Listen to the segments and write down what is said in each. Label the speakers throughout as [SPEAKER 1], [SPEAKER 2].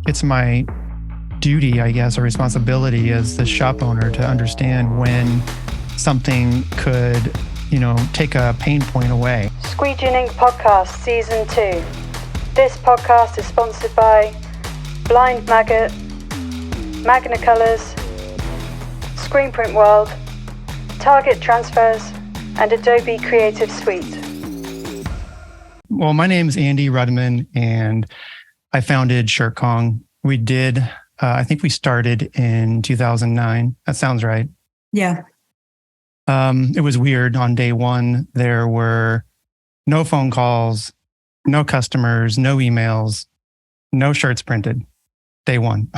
[SPEAKER 1] it's my duty, I guess, or responsibility as the shop owner to understand when something could, take a pain point away.
[SPEAKER 2] Squeegee Ink Podcast Season 2. This podcast is sponsored by Blind Maggot, Magna Colours, Screenprint World, Target Transfers, and Adobe Creative Suite.
[SPEAKER 1] Well, my name is Andy Rudman, and I founded ShirtKong. We did, I think we started in 2009. That sounds right.
[SPEAKER 3] Yeah.
[SPEAKER 1] It was weird. On day one, there were no phone calls, no customers, no emails, no shirts printed. Day one.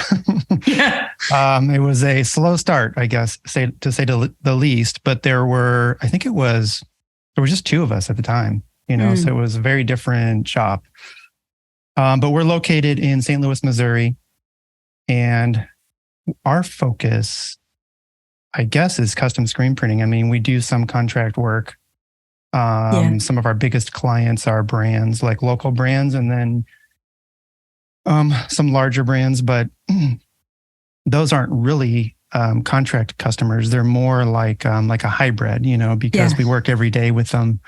[SPEAKER 3] Yeah.
[SPEAKER 1] It was a slow start, I guess, to say the least. But there were just two of us at the time, so it was a very different shop. But we're located in St. Louis, Missouri, and our focus, I guess, is custom screen printing. I mean, we do some contract work. Some of our biggest clients are brands, like local brands, and then some larger brands, but those aren't really contract customers. They're more like a hybrid, because we work every day with them.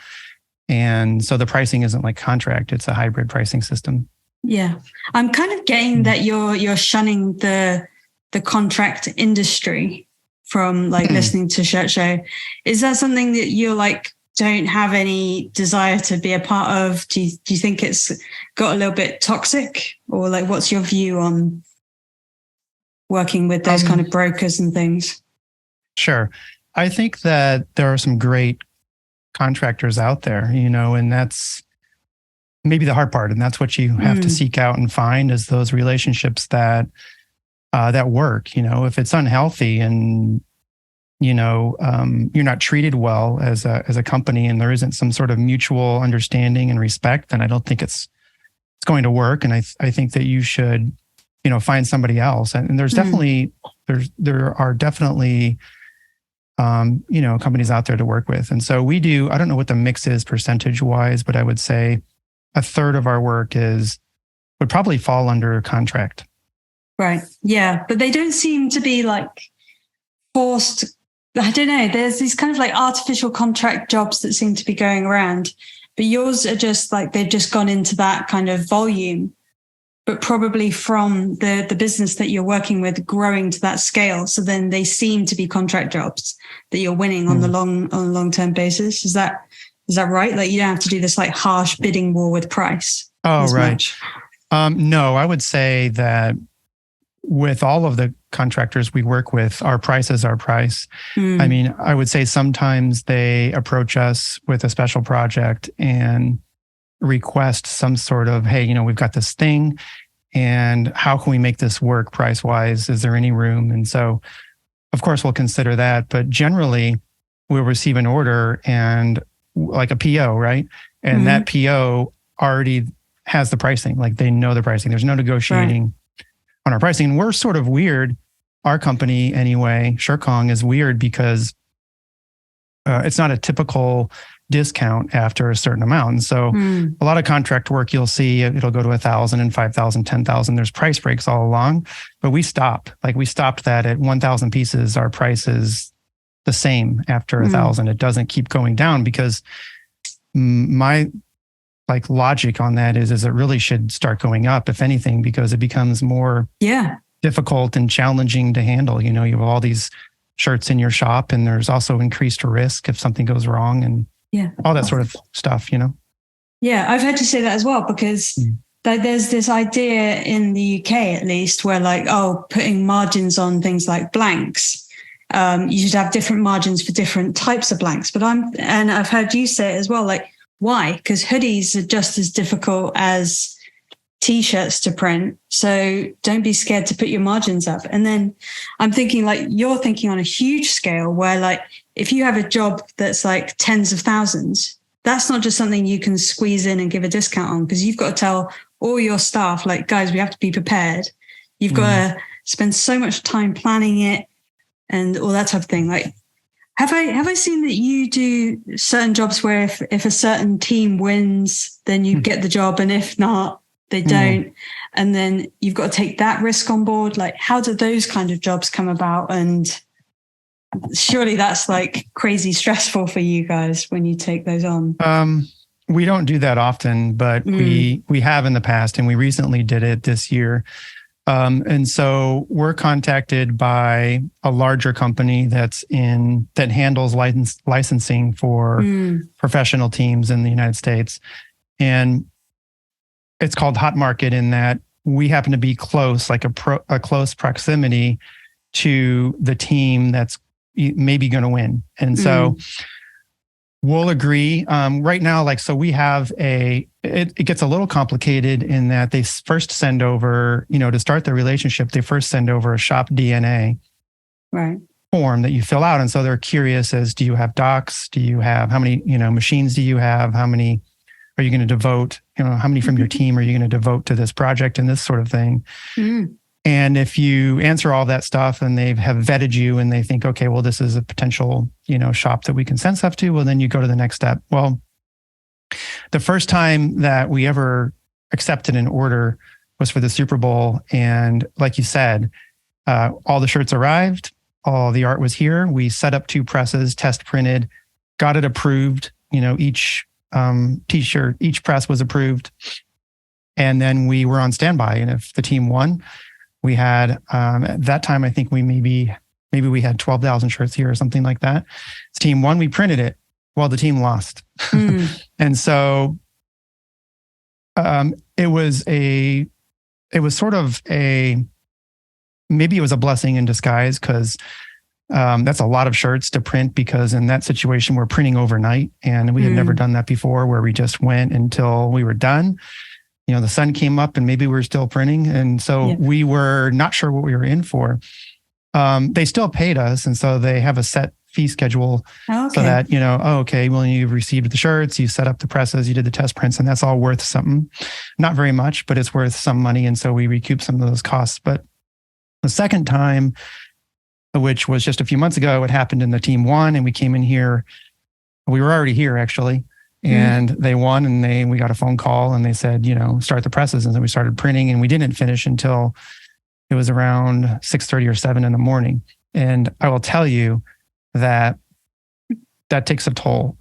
[SPEAKER 1] And so the pricing isn't like contract, it's a hybrid pricing system.
[SPEAKER 3] Yeah. I'm kind of getting that you're shunning the contract industry from listening to Shirt Show. Is that something that you're don't have any desire to be a part of? Do you think it's got a little bit toxic, or what's your view on working with those kind of brokers and things?
[SPEAKER 1] Sure. I think that there are some great contractors out there, and that's maybe the hard part. And that's what you have to seek out and find, is those relationships that work. If it's unhealthy and you're not treated well as a company, and there isn't some sort of mutual understanding and respect, then I don't think it's going to work. And I think that you should, find somebody else. And there's definitely, there are definitely, companies out there to work with. And so we do, I don't know what the mix is percentage wise, but I would say a third of our work would probably fall under contract.
[SPEAKER 3] Right. Yeah. But they don't seem to be forced. I don't know. There's these kind of artificial contract jobs that seem to be going around, but yours are just they've just gone into that kind of volume, but probably from the business that you're working with growing to that scale. So then they seem to be contract jobs that you're winning on the long-term basis. Is that right? You don't have to do this harsh bidding war with price.
[SPEAKER 1] Oh, right. No, I would say that with all of the contractors we work with, our price is our price. I mean, I would say sometimes they approach us with a special project and request some sort of, hey, we've got this thing, and how can we make this work price-wise? Is there any room? And so, of course, we'll consider that. But generally, we'll receive an order and a PO, right? And that PO already has the pricing. They know the pricing. There's no negotiating on our pricing. And we're sort of weird. Our company, anyway, ShirtKong, is weird because it's not a typical discount after a certain amount. And so a lot of contract work, you'll see it'll go to 1,000 and 5,000, 10,000. There's price breaks all along, but we stopped. We stopped that at 1,000 pieces. Our price is the same after 1,000. It doesn't keep going down, because my logic on that is it really should start going up, if anything, because it becomes more difficult and challenging to handle. You have all these shirts in your shop, and there's also increased risk if something goes wrong, and all that sort of stuff,
[SPEAKER 3] Yeah, I've heard you say that as well, because there's this idea in the UK, at least, where putting margins on things like blanks. You should have different margins for different types of blanks. But I've heard you say it as well, why? Because hoodies are just as difficult as T-shirts to print. So don't be scared to put your margins up. And then I'm thinking you're thinking on a huge scale where if you have a job that's tens of thousands, that's not just something you can squeeze in and give a discount on, because you've got to tell all your staff, guys, we have to be prepared. You've got to spend so much time planning it and all that type of thing. Have I seen that you do certain jobs where if a certain team wins, then you get the job, and if not, they don't. And then you've got to take that risk on board. Like, how do those kind of jobs come about? And surely that's like crazy stressful for you guys when you take those on.
[SPEAKER 1] We don't do that often, but we have in the past, and we recently did it this year. And so we're contacted by a larger company that handles licensing for professional teams in the United States. And it's called Hot Market, in that we happen to be close, like a close proximity to the team that's maybe going to win. And so we'll agree. Right now, like, so we have it gets a little complicated in that they first send over, to start the relationship, they first send over a shop DNA form that you fill out. And so they're curious as, do you have docs? Do you have, how many, machines do you have? How many are you going to devote? How many from your team are you going to devote to this project and this sort of thing? And if you answer all that stuff and they have vetted you and they think, okay, well, this is a potential, shop that we can send stuff to, well, then you go to the next step. Well, the first time that we ever accepted an order was for the Super Bowl. And like you said, all the shirts arrived, all the art was here. We set up 2 presses, test printed, got it approved. Each t-shirt, each press was approved. And then we were on standby. And if the team won, we had, at that time, I think maybe we had 12,000 shirts here or something like that. The team won, we printed it. Well, the team lost. And so it was sort of maybe it was a blessing in disguise, because that's a lot of shirts to print, because in that situation, we're printing overnight. And we had never done that before, where we just went until we were done. The sun came up and maybe we were still printing. And so we were not sure what we were in for. They still paid us. And so they have a set fee schedule so that, well, you've received the shirts, you set up the presses, you did the test prints, and that's all worth something. Not very much, but it's worth some money. And so we recoup some of those costs. But the second time, which was just a few months ago, it happened and the team won, and we came in here. We were already here, actually. And they won, and we got a phone call and they said, start the presses. And then we started printing, and we didn't finish until it was around 6:30 or 7 in the morning. And I will tell you that takes a toll.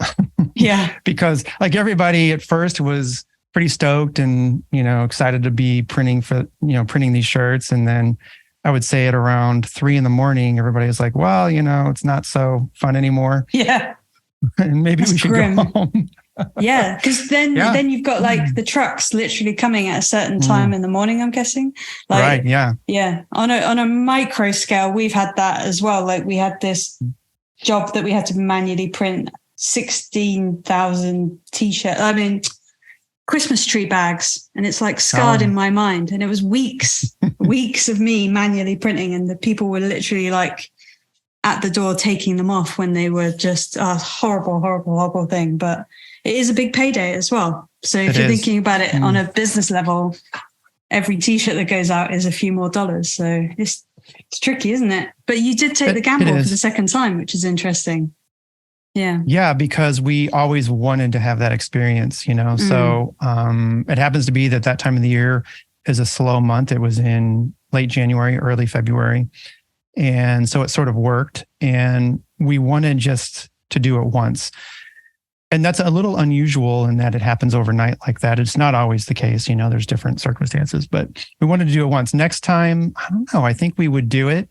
[SPEAKER 3] Yeah.
[SPEAKER 1] Because like everybody at first was pretty stoked and, excited to be printing these shirts. And then I would say at around 3 in the morning, everybody was like, well, it's not so fun anymore.
[SPEAKER 3] Yeah.
[SPEAKER 1] And maybe we should go home.
[SPEAKER 3] Yeah, because then you've got like the trucks literally coming at a certain time in the morning, I'm guessing. Like,
[SPEAKER 1] right, yeah.
[SPEAKER 3] Yeah. On a micro scale, we've had that as well. Like, we had this job that we had to manually print 16,000 Christmas tree bags. And it's like scarred in my mind. And it was weeks of me manually printing, and the people were literally like at the door taking them off when they were just a horrible thing. But it is a big payday as well. So if you're thinking about it on a business level, every t-shirt that goes out is a few more dollars. So it's tricky, isn't it? But you did take the gamble for the second time, which is interesting. Yeah. Yeah,
[SPEAKER 1] because we always wanted to have that experience, So it happens to be that time of the year is a slow month. It was in late January, early February. And so it sort of worked. And we wanted just to do it once. And that's a little unusual in that it happens overnight like that. It's not always the case. There's different circumstances, but we wanted to do it once. Next time, I don't know, I think we would do it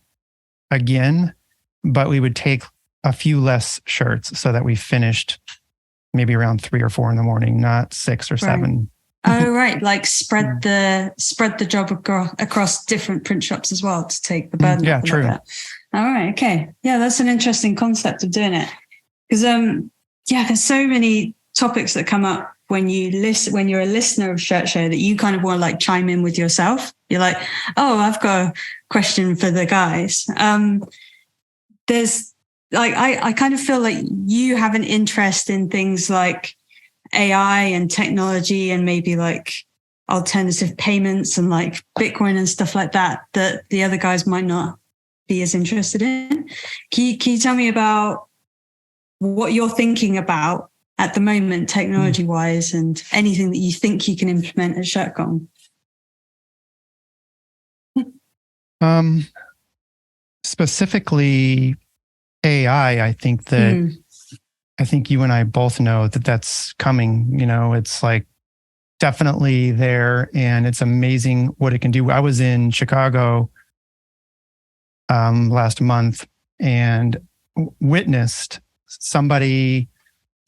[SPEAKER 1] again, but we would take a few less shirts so that we finished maybe around 3 or 4 in the morning, not 6 or 7.
[SPEAKER 3] Oh, right. Like spread the job across different print shops as well to take the burden.
[SPEAKER 1] Yeah, true.
[SPEAKER 3] Like that. All right. Okay. Yeah, that's an interesting concept of doing it. Because there's so many topics that come up when you're a listener of Shirt Show that you kind of want to like chime in with yourself. You're like, oh, I've got a question for the guys. There's like, I kind of feel like you have an interest in things like AI and technology and maybe like alternative payments and like Bitcoin and stuff like that the other guys might not be as interested in. Can you tell me about what you're thinking about at the moment, technology-wise, and anything that you think you can implement at ShirtCon?
[SPEAKER 1] Specifically AI, I think you and I both know that that's coming. It's like definitely there, and it's amazing what it can do. I was in Chicago last month and witnessed somebody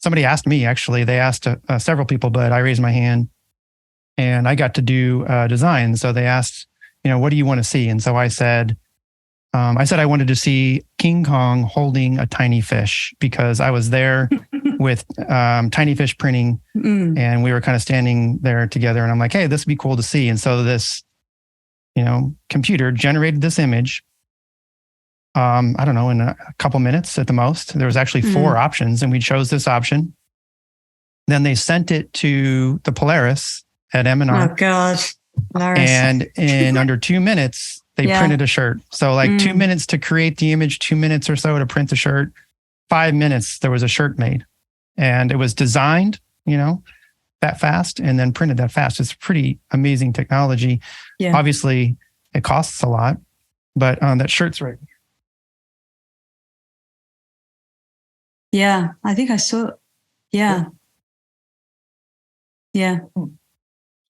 [SPEAKER 1] asked me, actually. They asked several people, but I raised my hand and I got to do design. So they asked, what do you want to see? And so I said I wanted to see King Kong holding a tiny fish, because I was there with tiny fish printing and we were kind of standing there together, and I'm like, hey, this would be cool to see. And so this, computer generated this image. I don't know, in a couple minutes at the most. There was actually 4 options, and we chose this option. Then they sent it to the Polaris at M&R.
[SPEAKER 3] Oh God. Polaris.
[SPEAKER 1] And in under 2 minutes, they printed a shirt. So 2 minutes to create the image, 2 minutes or so to print the shirt. 5 minutes, there was a shirt made. And it was designed, that fast, and then printed that fast. It's pretty amazing technology. Yeah. Obviously, it costs a lot, but that shirt's right.
[SPEAKER 3] Yeah, I think I saw. Yeah.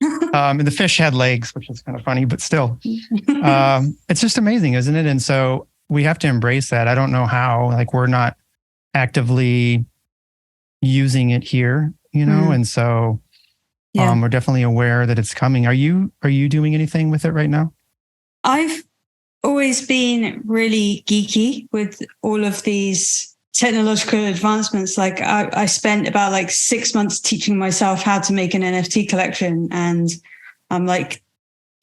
[SPEAKER 1] And the fish had legs, which is kind of funny, but still, it's just amazing, isn't it? And so we have to embrace that. I don't know how. We're not actively using it here, and so we're definitely aware that it's coming. Are you doing anything with it right now?
[SPEAKER 3] I've always been really geeky with all of these technological advancements. I spent about 6 months teaching myself how to make an NFT collection, and I'm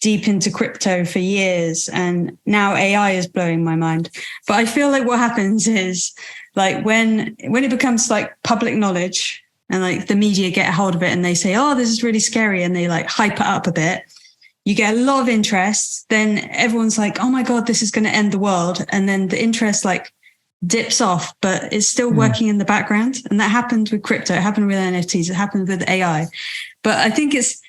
[SPEAKER 3] deep into crypto for years, and now AI is blowing my mind. But I feel like what happens is when it becomes public knowledge, and the media get a hold of it and they say, oh, this is really scary, and they hype it up a bit, you get a lot of interest. Then everyone's like, oh my God, this is going to end the world. And then the interest dips off, but it's still working in the background. And that happened with crypto. It happened with NFTs. It happened with AI. But I think it's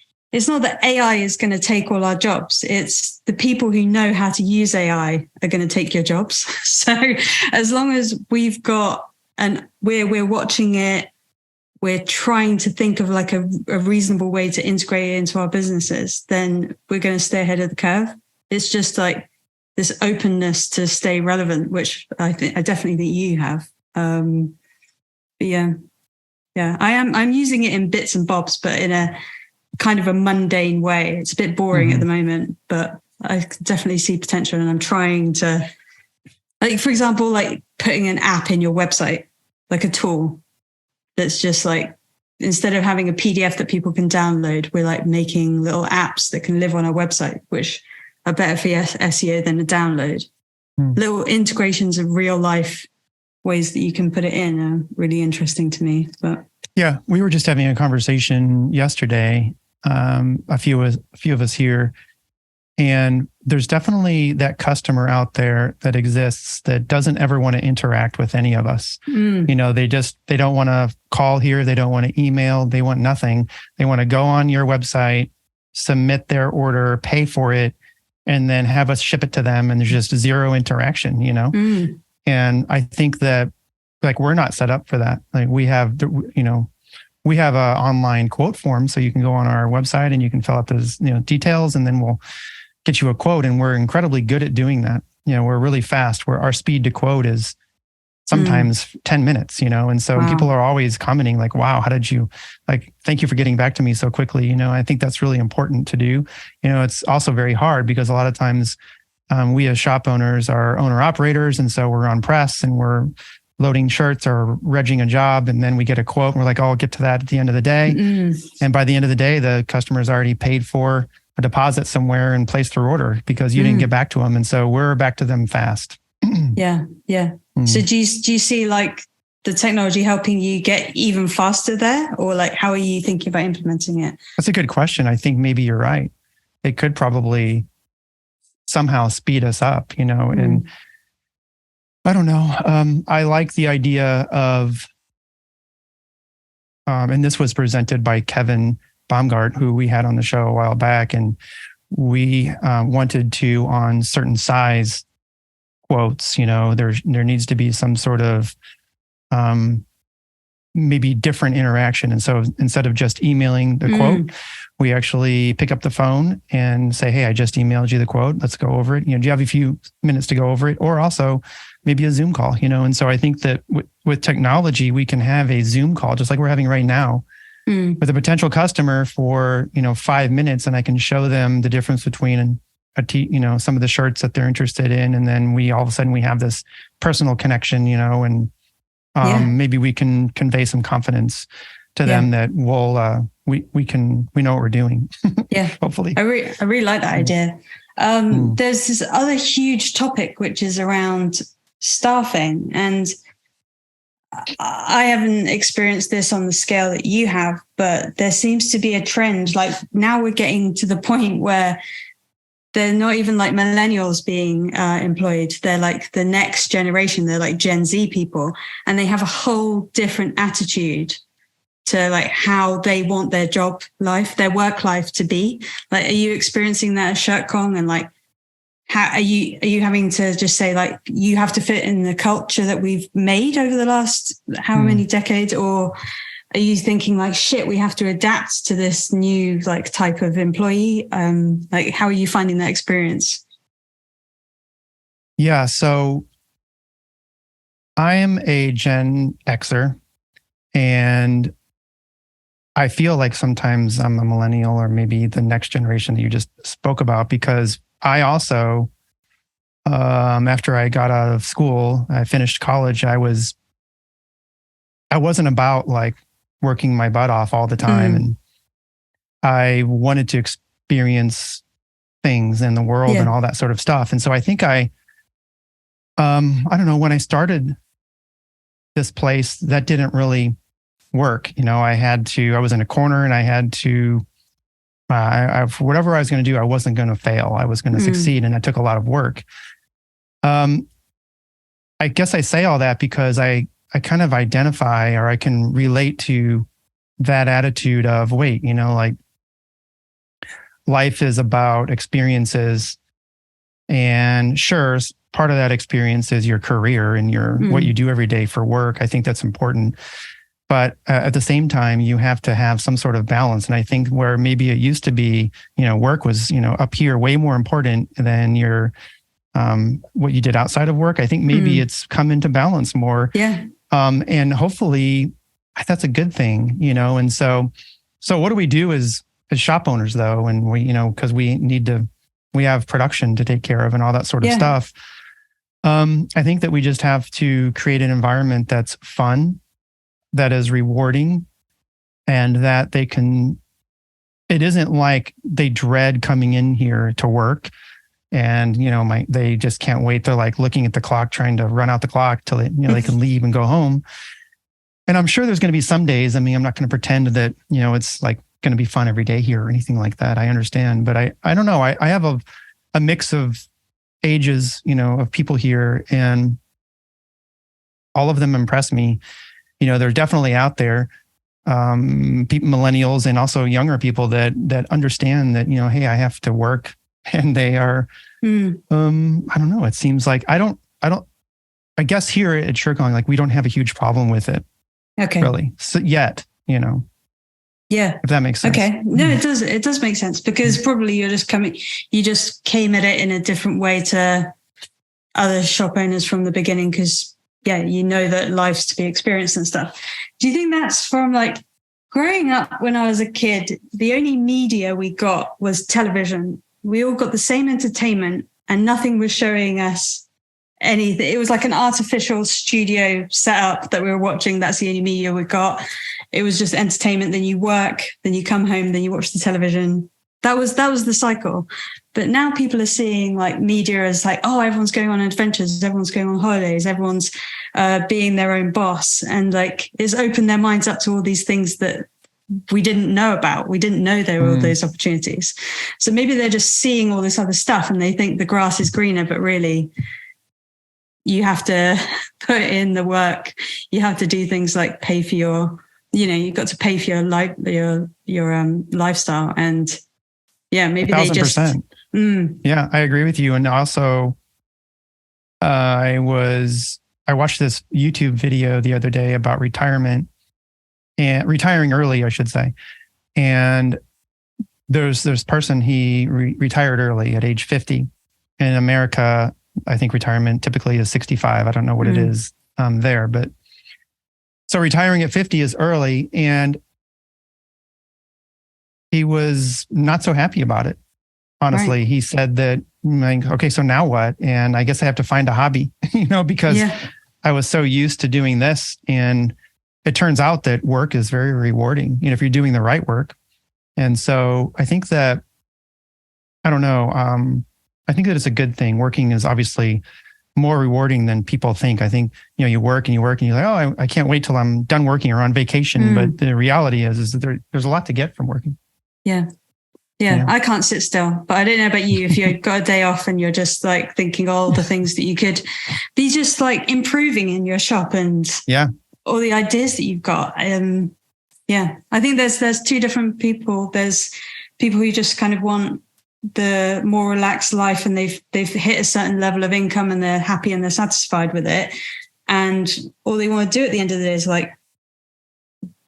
[SPEAKER 3] not that AI is going to take all our jobs. It's the people who know how to use AI are going to take your jobs. So as long as we've got, and we're watching it, we're trying to think of a reasonable way to integrate it into our businesses, then we're going to stay ahead of the curve. It's just this openness to stay relevant, which I definitely think you have. But I'm using it in bits and bobs, but in a kind of a mundane way. It's a bit boring at the moment, but I definitely see potential, and I'm trying to, for example, putting an app in your website, a tool that's just instead of having a PDF that people can download, we're making little apps that can live on our website, which are better for SEO than a download. Little integrations of real life ways that you can put it in are really interesting to me. But
[SPEAKER 1] yeah, we were just having a conversation yesterday, a few of us here, and there's definitely that customer out there that exists that doesn't ever want to interact with any of us. They don't want to call here. They don't want to email. They want nothing. They want to go on your website, submit their order, pay for it, and then have us ship it to them. And there's just zero interaction, And I think that we're not set up for that. We have a online quote form, so you can go on our website and you can fill out those, details, and then we'll get you a quote. And we're incredibly good at doing that. We're really fast. Our speed to quote is sometimes 10 minutes, and so people are always commenting wow, how did you, thank you for getting back to me so quickly. I think that's really important to do. It's also very hard because a lot of times we as shop owners are owner operators. And so we're on press and we're loading shirts or regging a job. And then we get a quote and we're like, oh, I'll get to that at the end of the day. And by the end of the day, the customer's already paid for a deposit somewhere and placed their order because you didn't get back to them. And so we're back to them fast.
[SPEAKER 3] Yeah. So do you see the technology helping you get even faster there, or how are you thinking about implementing it?
[SPEAKER 1] That's a good question. I think maybe you're right. It could probably somehow speed us up, and I don't know. I like the idea of, and this was presented by Kevin Baumgart, who we had on the show a while back. And we wanted to, on certain size quotes, there needs to be some sort of maybe different interaction. And so instead of just emailing the quote, we actually pick up the phone and say, hey, I just emailed you the quote. Let's go over it. Do you have a few minutes to go over it? Or also maybe a Zoom call, And so I think that with technology, we can have a Zoom call just like we're having right now with a potential customer for, 5 minutes. And I can show them the difference between some of the shirts that they're interested in. And then all of a sudden we have this personal connection, and maybe we can convey some confidence to them that we know what we're doing. Yeah. Hopefully.
[SPEAKER 3] I really like that idea. There's this other huge topic, which is around staffing. And I haven't experienced this on the scale that you have, but there seems to be a trend. Like now we're getting to the point where they're not even like millennials being employed. They're like the next generation. They're like Gen Z people. And they have a whole different attitude to like how they want their job life, their work life to be. Like, are you experiencing that at ShirtCon? And like, how are you having to just say like, you have to fit in the culture that we've made over the last how many decades? Or are you thinking like, shit, we have to adapt to this new like type of employee? Like, how are you finding that experience?
[SPEAKER 1] Yeah. So I am a Gen Xer, and I feel like sometimes I'm a millennial or maybe the next generation that you just spoke about, because I also, after I got out of school, I finished college, I wasn't about like working my butt off all the time. And I wanted to experience things in the world and all that sort of stuff. And so I think I don't know, when I started this place, that didn't really work. I was in a corner and I had to, for whatever I was going to do, I wasn't going to fail. I was going to succeed. And that took a lot of work. I guess I say all that because I kind of identify, or I can relate to that attitude of, wait, like life is about experiences, and sure, part of that experience is your career and what you do every day for work. I think that's important. But at the same time, you have to have some sort of balance. And I think where maybe it used to be, work was, up here way more important than your what you did outside of work. I think maybe it's come into balance more. Yeah. And hopefully that's a good thing, And so what do we do as shop owners though? And we, because we have production to take care of and all that sort of stuff. I think that we just have to create an environment that's fun, that is rewarding, and that it isn't like they dread coming in here to work and, they just can't wait. They're like looking at the clock, trying to run out the clock till they can leave and go home. And I'm sure there's going to be some days, I'm not going to pretend that, it's like going to be fun every day here or anything like that. I understand, but I don't know. I have a mix of ages, of people here, and all of them impress me. They're definitely out there, people, millennials, and also younger people that understand that, hey, I have to work, and they are, I don't know. It seems like I guess here at ShirtCon, like we don't have a huge problem with it. Okay. Really. So yet,
[SPEAKER 3] Yeah.
[SPEAKER 1] If that makes sense.
[SPEAKER 3] Okay. No, it does. It does make sense, because probably you just came at it in a different way to other shop owners from the beginning, because that life's to be experienced and stuff. Do you think that's from like growing up when I was a kid, the only media we got was television. We all got the same entertainment and nothing was showing us anything. It was like an artificial studio setup that we were watching. That's the only media we got. It was just entertainment. Then you work, then you come home, then you watch the television. That was the cycle. But now people are seeing like media as like, oh, everyone's going on adventures, everyone's going on holidays, everyone's being their own boss. And like it's opened their minds up to all these things that we didn't know about. We didn't know there were all those opportunities. So maybe they're just seeing all this other stuff and they think the grass is greener, but really you have to put in the work. You have to do things like pay for your, you've got to pay for your lifestyle. And yeah, maybe 1,000%.
[SPEAKER 1] Yeah, I agree with you. And also, I watched this YouTube video the other day about retirement and retiring early, I should say. And there's this person, he retired early at age 50. In America, I think retirement typically is 65. I don't know what it is there, but so retiring at 50 is early, and he was not so happy about it. Honestly, He said that, like, okay, so now what? And I guess I have to find a hobby, because I was so used to doing this. And it turns out that work is very rewarding, if you're doing the right work. And so I think that, I don't know, I think that it's a good thing. Working is obviously more rewarding than people think. I think, you work and you're like, oh, I can't wait till I'm done working or on vacation. But the reality is that there's a lot to get from working.
[SPEAKER 3] Yeah. I can't sit still, but I don't know about you. If you've got a day off and you're just like thinking all the things that you could be just like improving in your shop and all the ideas that you've got. I think there's two different people. There's people who just kind of want the more relaxed life, and they've hit a certain level of income and they're happy and they're satisfied with it. And all they want to do at the end of the day is like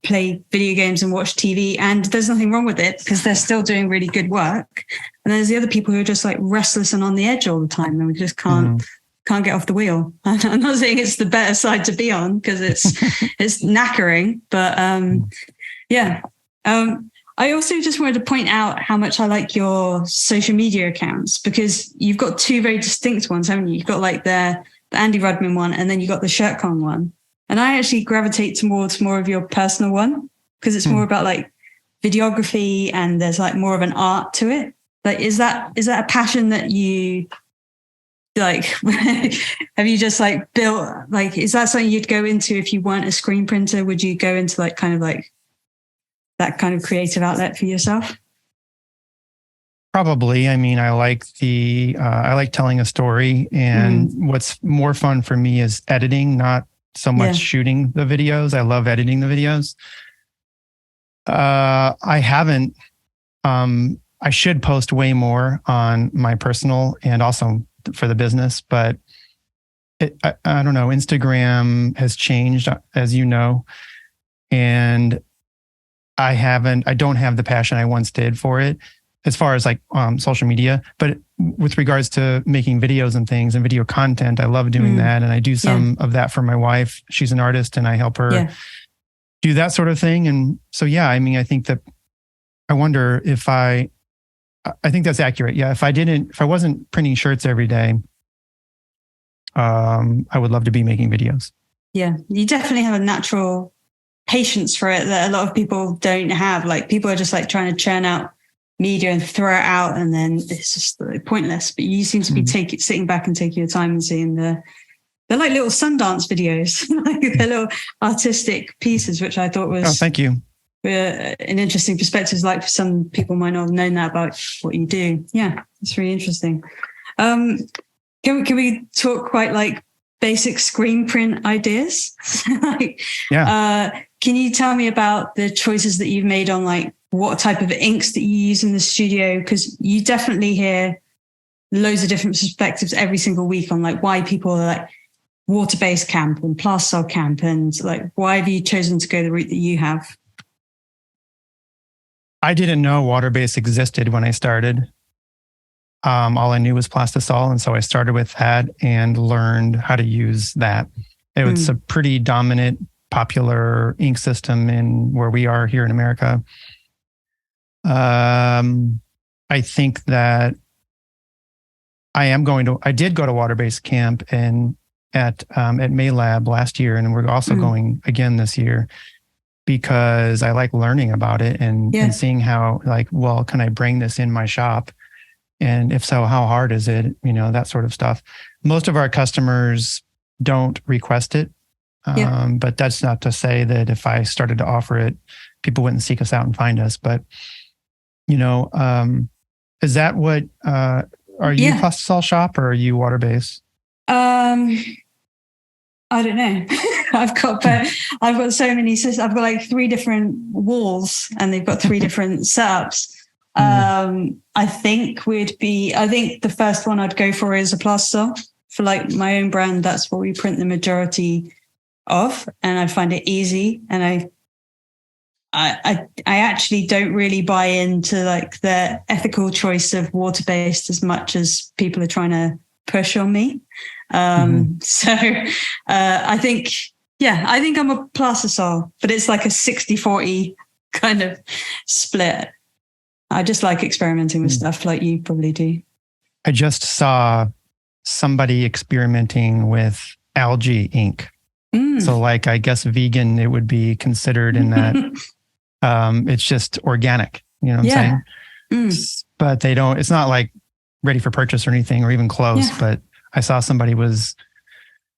[SPEAKER 3] play video games and watch TV, and there's nothing wrong with it because they're still doing really good work. And there's the other people who are just like restless and on the edge all the time, and we just can't get off the wheel. I'm not saying it's the better side to be on because it's knackering, but I also just wanted to point out how much I like your social media accounts, because you've got two very distinct ones, haven't you? You've got like the Andy Rudman one, and then you got the ShirtCon one. And I actually gravitate towards more of your personal one because it's more about like videography and there's like more of an art to it. Like, is that a passion that you like, have you just like built, like, is that something you'd go into if you weren't a screen printer? Would you go into like kind of like that kind of creative outlet for yourself?
[SPEAKER 1] Probably. I mean, I like telling a story, and what's more fun for me is editing, not so much shooting the videos. I love editing the videos. I haven't, I should post way more on my personal and also for the business, but I don't know. Instagram has changed, as you know, and I don't have the passion I once did for it as far as like social media, but with regards to making videos and things and video content, I love doing that. And I do some of that for my wife. She's an artist and I help her do that sort of thing. And so, I mean, I think that I wonder if I think that's accurate. Yeah. If I wasn't printing shirts every day, I would love to be making videos. Yeah.
[SPEAKER 3] You definitely have a natural patience for it that a lot of people don't have. Like, people are just like trying to churn out media and throw it out, and then it's just like pointless. But you seem to be sitting back and taking your time and seeing they're like little Sundance videos, like they're little artistic pieces, which I thought was
[SPEAKER 1] thank you,
[SPEAKER 3] an interesting perspective. Like, some people might not have known that about what you do. Yeah, it's really interesting. Can we talk quite like basic screen print ideas? Can you tell me about the choices that you've made on like what type of inks that you use in the studio? Because you definitely hear loads of different perspectives every single week on like why people are like water-based camp and plastel camp, and like why have you chosen to go the route that you have?
[SPEAKER 1] I didn't know water-based existed when I started. All I knew was plastisol, and so I started with that and learned how to use that. It was a pretty dominant, popular ink system in where we are here in America. I think that I did go to water-based camp at Maylab last year, and we're also going again this year because I like learning about it and seeing how, like, well, can I bring this in my shop? And if so, how hard is it? That sort of stuff. Most of our customers don't request it. But that's not to say that if I started to offer it, people wouldn't seek us out and find us. But, is that what, are you a plastisol shop or are you water-based?
[SPEAKER 3] I don't know. I've got so many systems. I've got like 3 different walls and they've got 3 different setups. I think the first one I'd go for is a plaster for like my own brand. That's what we print the majority of, and I find it easy. And I actually don't really buy into like the ethical choice of water-based as much as people are trying to push on me. So I think I'm a plastisol, but it's like a 60-40 kind of split. I just like experimenting with stuff like you probably do.
[SPEAKER 1] I just saw somebody experimenting with algae ink. So like, I guess vegan, it would be considered in that it's just organic, you know what I'm saying? But it's not like ready for purchase or anything or even close, but I saw somebody was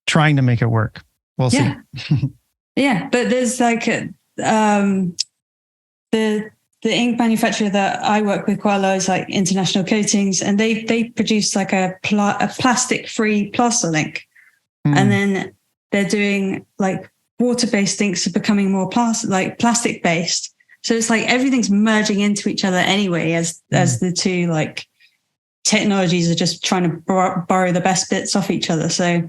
[SPEAKER 1] trying to make it work. We'll see.
[SPEAKER 3] Yeah, but there's like the ink manufacturer that I work with quite a lot is like International Coatings, and they produce like a plastic-free plaster ink. And then they're doing like water-based inks are becoming more plastic-based. So it's like everything's merging into each other anyway, as the two like technologies are just trying to borrow the best bits off each other. So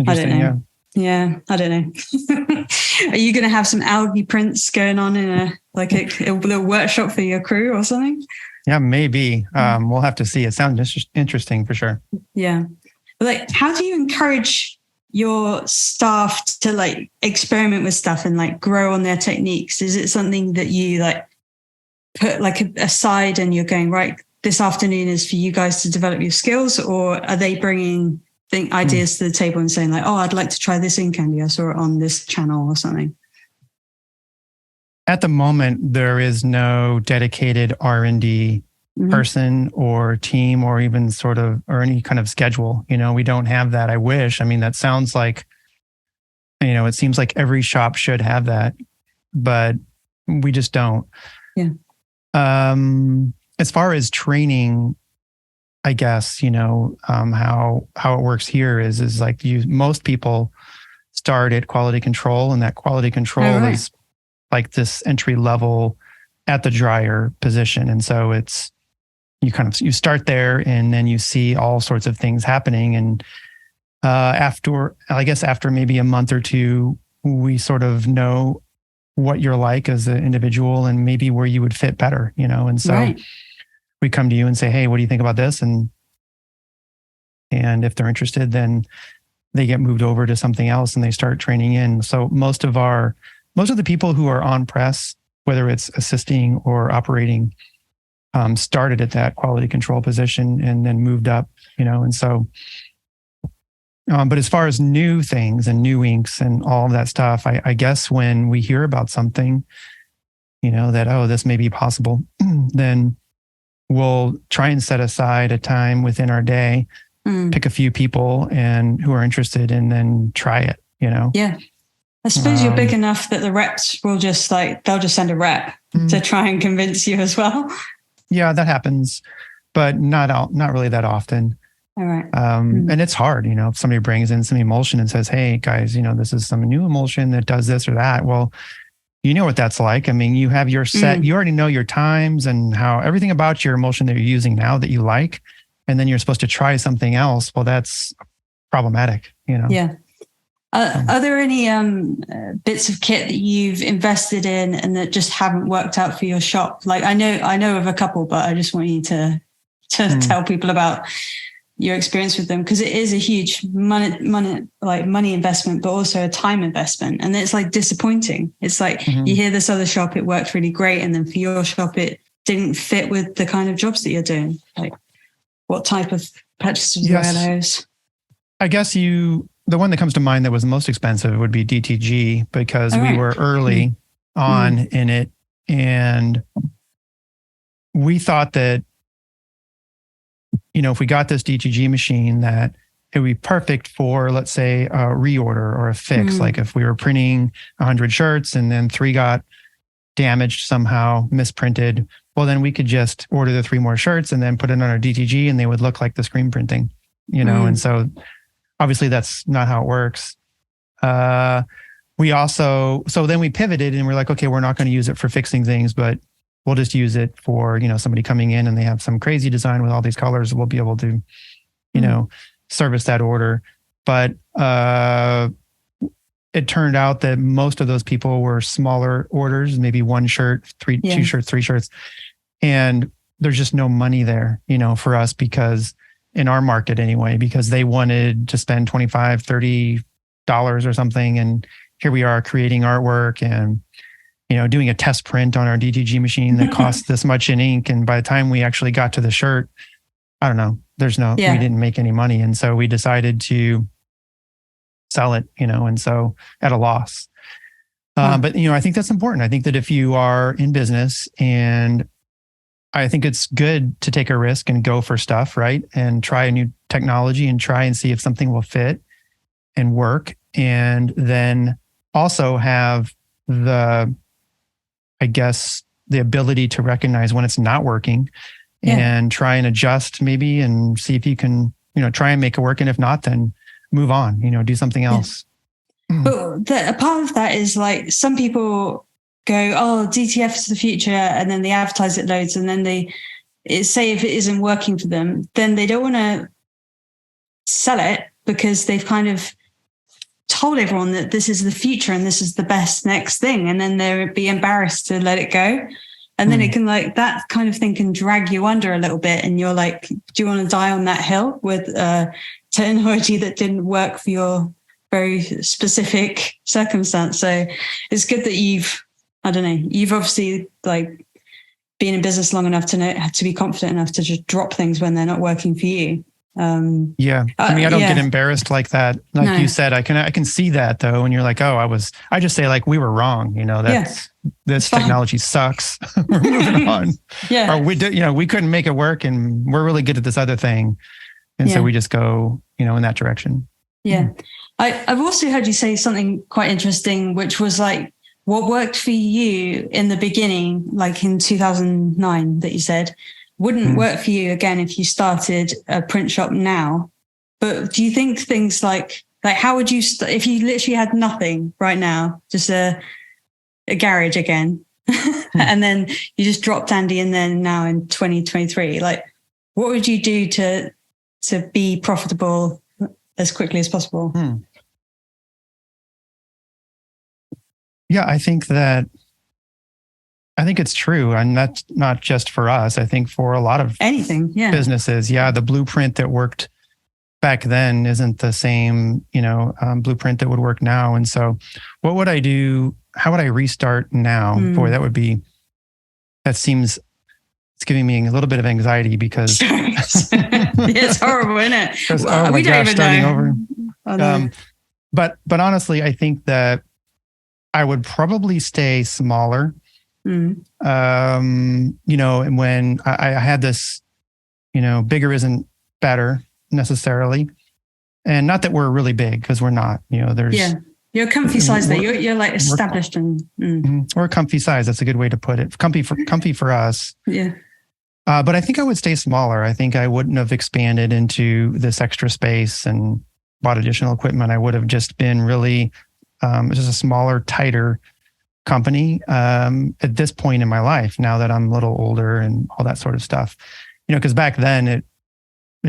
[SPEAKER 3] I don't know. Yeah, I don't know. Are you going to have some algae prints going on in a little workshop for your crew or something?
[SPEAKER 1] Yeah, maybe. We'll have to see. It sounds interesting for sure.
[SPEAKER 3] Yeah. But like, how do you encourage your staff to like experiment with stuff and like grow on their techniques? Is it something that you like put like aside and you're going, right, this afternoon is for you guys to develop your skills, or are they bringing ideas to the table and saying like, oh, I'd like to try this ink candy, I saw it on this channel or something?
[SPEAKER 1] At the moment, there is no dedicated R&D person or team or even or any kind of schedule. You know, we don't have that. I wish. I mean, that sounds like, you know, it seems like every shop should have that, but we just don't.
[SPEAKER 3] Yeah.
[SPEAKER 1] As far as training, I guess, you know, how it works here is like most people start at quality control, and that quality control is like this entry level at the dryer position. And so you start there and then you see all sorts of things happening. And after maybe a month or two, we sort of know what you're like as an individual and maybe where you would fit better, you know? And so we come to you and say, hey, what do you think about this? And if they're interested, then they get moved over to something else and they start training in. So most of the people who are on press, whether it's assisting or operating, started at that quality control position and then moved up, you know? And so, but as far as new things and new inks and all of that stuff, I guess when we hear about something, you know, that, oh, this may be possible, then we'll try and set aside a time within our day, pick a few people and who are interested, and then try it, you know?
[SPEAKER 3] Yeah. I suppose you're big enough that the reps will they'll just send a rep to try and convince you as well.
[SPEAKER 1] Yeah, that happens, but not really that often.
[SPEAKER 3] All right.
[SPEAKER 1] And it's hard, you know, if somebody brings in some emulsion and says, hey guys, you know, this is some new emulsion that does this or that. Well, you know what that's like. I mean, you have your set, you already know your times and how everything about your emulsion that you're using now that you like, and then you're supposed to try something else. Well, that's problematic, you know?
[SPEAKER 3] Yeah. Are there any bits of kit that you've invested in and that just haven't worked out for your shop? Like I know of a couple, but I just want you to tell people about your experience with them, because it is a huge money investment, but also a time investment. And it's like disappointing. It's like you hear this other shop, it worked really great, and then for your shop, it didn't fit with the kind of jobs that you're doing. Like, what type of purchases were those?
[SPEAKER 1] I guess the one that comes to mind that was the most expensive would be DTG, because we were early on in it. And we thought that, you know, if we got this DTG machine, that it would be perfect for, let's say, a reorder or a fix. Like if we were printing 100 shirts and then 3 got damaged somehow, misprinted, well, then we could just order the 3 more shirts and then put it on our DTG and they would look like the screen printing, you know? And so obviously that's not how it works. So then we pivoted and we're like, okay, we're not going to use it for fixing things, but we'll just use it for, somebody coming in and they have some crazy design with all these colors. We'll be able to, service that order. But it turned out that most of those people were smaller orders, maybe one shirt, two shirts, three shirts. And there's just no money there, for us, because in our market anyway, because they wanted to spend $25, $30 or something. And here we are creating artwork and, doing a test print on our DTG machine that costs this much in ink. And by the time we actually got to the shirt, I don't know, we didn't make any money. And so we decided to sell it, and so at a loss. But, I think that's important. I think that if you are in business, and I think it's good to take a risk and go for stuff, right? And try a new technology and try and see if something will fit and work. And then also have the ability to recognize when it's not working and try and adjust maybe and see if you can, try and make it work. And if not, then move on, do something else.
[SPEAKER 3] But a part of that is like some people go, oh, DTF is the future. And then they advertise it loads. And then they say if it isn't working for them, then they don't want to sell it because they've kind of told everyone that this is the future and this is the best next thing. And then they'll be embarrassed to let it go. And then it can that kind of thing can drag you under a little bit. And you're like, do you want to die on that hill with technology that didn't work for your very specific circumstance? So it's good that you've obviously like been in business long enough to know to be confident enough to just drop things when they're not working for you.
[SPEAKER 1] I don't get embarrassed like that. Like you said, I can see that though. And you're like, I just say like, we were wrong. This technology sucks. We're moving on. Or we couldn't make it work and we're really good at this other thing. And so we just go, in that direction.
[SPEAKER 3] Yeah. I've also heard you say something quite interesting, which was like what worked for you in the beginning, like in 2009 that you said, wouldn't work for you again if you started a print shop now. But do you think things like how would you, if you literally had nothing right now, just a garage again, and then you just dropped Andy in there now in 2023, like what would you do to be profitable as quickly as possible?
[SPEAKER 1] Yeah, I think it's true. And that's not just for us. I think for a lot of businesses, the blueprint that worked back then isn't the same, blueprint that would work now. And so what would I do? How would I restart now? Boy, it's giving me a little bit of anxiety because
[SPEAKER 3] it's horrible, isn't it?
[SPEAKER 1] Oh my gosh, starting over. But honestly, I think that I would probably stay smaller. And when I had this, bigger isn't better necessarily. And not that we're really big, because we're not,
[SPEAKER 3] you're a comfy size there. You're like established
[SPEAKER 1] we're a comfy size. That's a good way to put it. Comfy for us.
[SPEAKER 3] Yeah.
[SPEAKER 1] But I think I would stay smaller. I think I wouldn't have expanded into this extra space and bought additional equipment. I would have just been really, just a smaller, tighter company at this point in my life, now that I'm a little older and all that sort of stuff, because back then it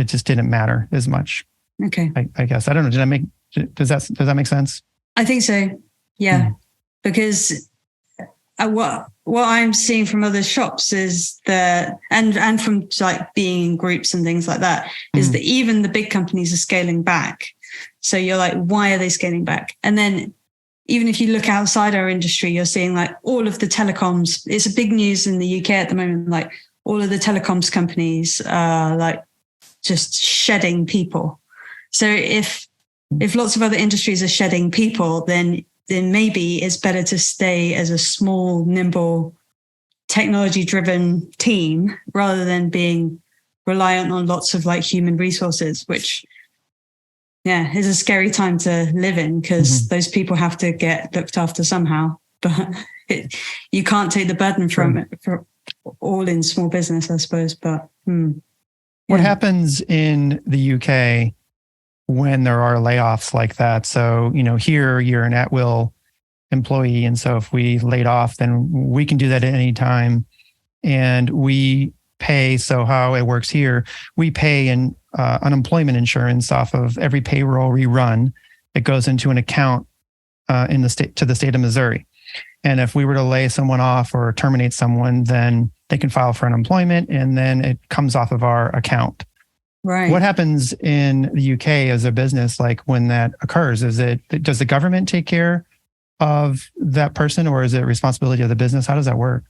[SPEAKER 1] just didn't matter as much.
[SPEAKER 3] Okay.
[SPEAKER 1] I guess. I don't know. Does that make sense?
[SPEAKER 3] I think so. Yeah. Because what I'm seeing from other shops is that, and from like being in groups and things like that, is that even the big companies are scaling back. So you're like, why are they scaling back? And then even if you look outside our industry, you're seeing like all of the telecoms. It's a big news in the UK at the moment. Like all of the telecoms companies are like just shedding people. So if lots of other industries are shedding people, then maybe it's better to stay as a small, nimble, technology-driven team rather than being reliant on lots of like human resources, which is a scary time to live in because those people have to get looked after somehow. But you can't take the burden from it for all in small business, I suppose. But
[SPEAKER 1] what happens in the UK when there are layoffs like that? So, here you're an at-will employee. And so if we laid off, then we can do that at any time. and we pay. So how it works here, we pay in unemployment insurance off of every payroll we run. It goes into an account in the state to the state of Missouri. And if we were to lay someone off or terminate someone, then they can file for unemployment, and then it comes off of our account.
[SPEAKER 3] Right.
[SPEAKER 1] What happens in the UK as a business, like when that occurs? Does the government take care of that person, or is it responsibility of the business? How does that work?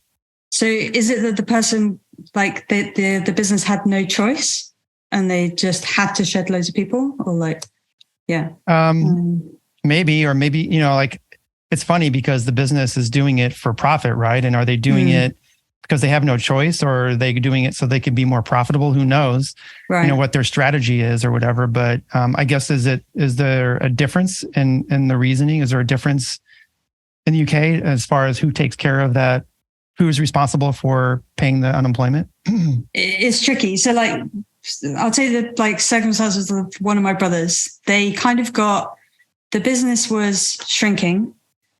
[SPEAKER 3] So is it that the person, like the business had no choice and they just had to shed loads of people, or like, yeah.
[SPEAKER 1] Maybe, or maybe, you know, like it's funny because the business is doing it for profit, right? And are they doing it because they have no choice, or are they doing it so they can be more profitable? Who knows,
[SPEAKER 3] right,
[SPEAKER 1] you know, what their strategy is or whatever. But I guess, is there a difference in the reasoning? Is there a difference in the UK as far as who takes care of that? Who is responsible for paying the unemployment?
[SPEAKER 3] It's tricky. So like, I'll tell you the like circumstances of one of my brothers. They kind of the business was shrinking,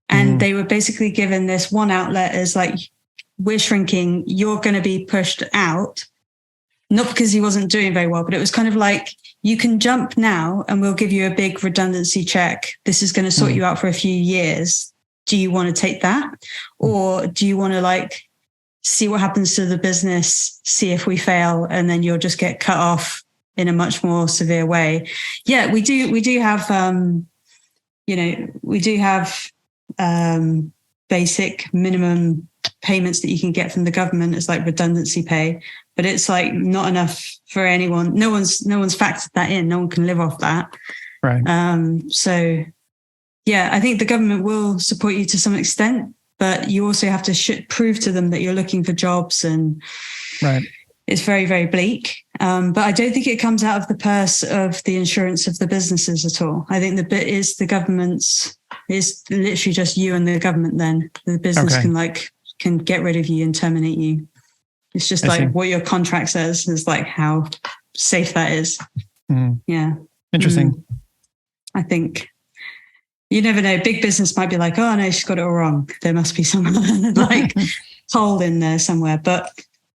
[SPEAKER 3] and they were basically given this one outlet as like, we're shrinking, you're going to be pushed out. Not because he wasn't doing very well, but it was kind of like, you can jump now and we'll give you a big redundancy check. This is going to sort you out for a few years. Do you want to take that? Or do you want to like see what happens to the business, see if we fail, and then you'll just get cut off in a much more severe way? Yeah, we do have, basic minimum payments that you can get from the government as like redundancy pay, but it's like not enough for anyone. No one's factored that in. No one can live off that.
[SPEAKER 1] Right.
[SPEAKER 3] So yeah, I think the government will support you to some extent, but you also have to prove to them that you're looking for jobs, and
[SPEAKER 1] right.
[SPEAKER 3] It's very, very bleak. But I don't think it comes out of the purse of the insurance of the businesses at all. I think the bit is the government's, is literally just you and the government. Then the business can get rid of you and terminate you. It's just like what your contract says is like how safe that is. Yeah.
[SPEAKER 1] Interesting.
[SPEAKER 3] I think you never know. Big business might be like, oh no, she's got it all wrong. There must be some like hole in there somewhere. But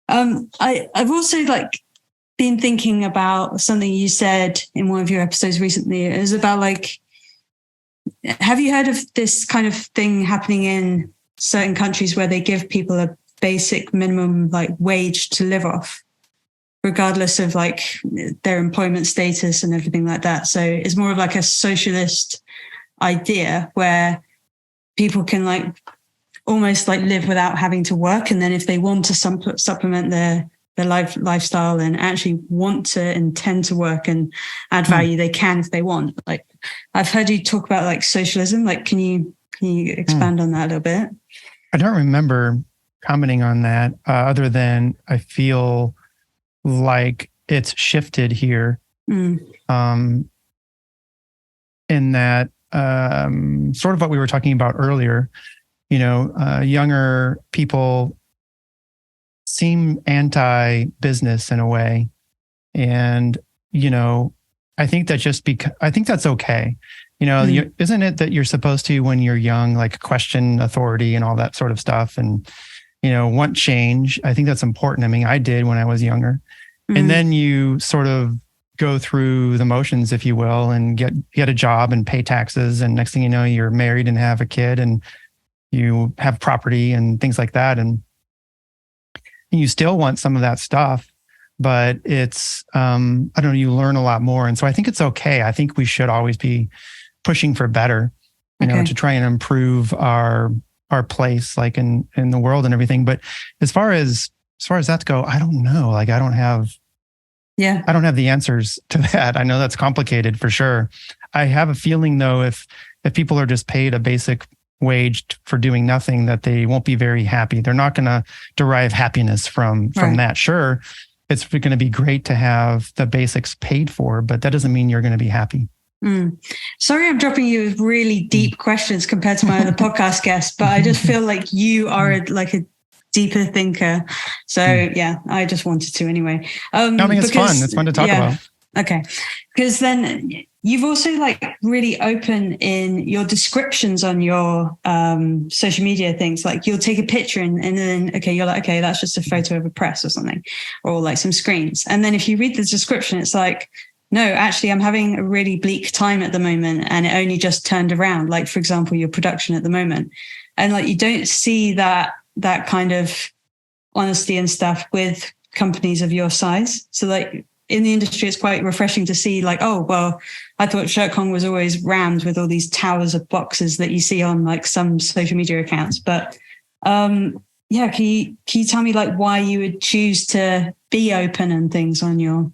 [SPEAKER 3] I've also like been thinking about something you said in one of your episodes recently. It was about like, have you heard of this kind of thing happening in certain countries where they give people a basic minimum like wage to live off, regardless of like their employment status and everything like that? So it's more of like a socialist idea where people can like almost like live without having to work. And then if they want to supplement their lifestyle and actually want to intend to work and add value, they can if they want. Like I've heard you talk about like socialism. Like, can you expand on that a little bit?
[SPEAKER 1] I don't remember commenting on that other than I feel like it's shifted here in that sort of what we were talking about earlier. You know, younger people seem anti-business in a way. And, you know, I think that I think that's okay. You know, isn't it that you're supposed to, when you're young, like question authority and all that sort of stuff and, you know, want change? I think that's important. I mean, I did when I was younger. And then you sort of go through the motions, if you will, and get a job and pay taxes. And next thing you know, you're married and have a kid and you have property and things like that. And you still want some of that stuff, but it's, I don't know, you learn a lot more. And so I think it's okay. I think we should always be pushing for better, you know, to try and improve our place, like in the world and everything. But as far as that go, I don't know. Like, I don't have the answers to that. I know that's complicated for sure. I have a feeling though, if people are just paid a basic wage for doing nothing, that they won't be very happy. They're not going to derive happiness from that. Sure, it's going to be great to have the basics paid for, but that doesn't mean you're going to be happy.
[SPEAKER 3] Sorry, I'm dropping you with really deep questions compared to my other podcast guests, but I just feel like you are a deeper thinker. So yeah, I just wanted to anyway.
[SPEAKER 1] I mean, it's fun. It's fun to talk about.
[SPEAKER 3] Okay. Because then you've also like really open in your descriptions on your social media things. Like you'll take a picture and then, okay, you're like, okay, that's just a photo of a press or something, or like some screens. And then if you read the description, it's like, no, actually, I'm having a really bleak time at the moment and it only just turned around. Like, for example, your production at the moment. And like, you don't see that kind of honesty and stuff with companies of your size. So like, in the industry, it's quite refreshing to see like, oh, well, I thought ShirtCon was always rammed with all these towers of boxes that you see on like some social media accounts. But can you tell me like why you would choose to be open and things on your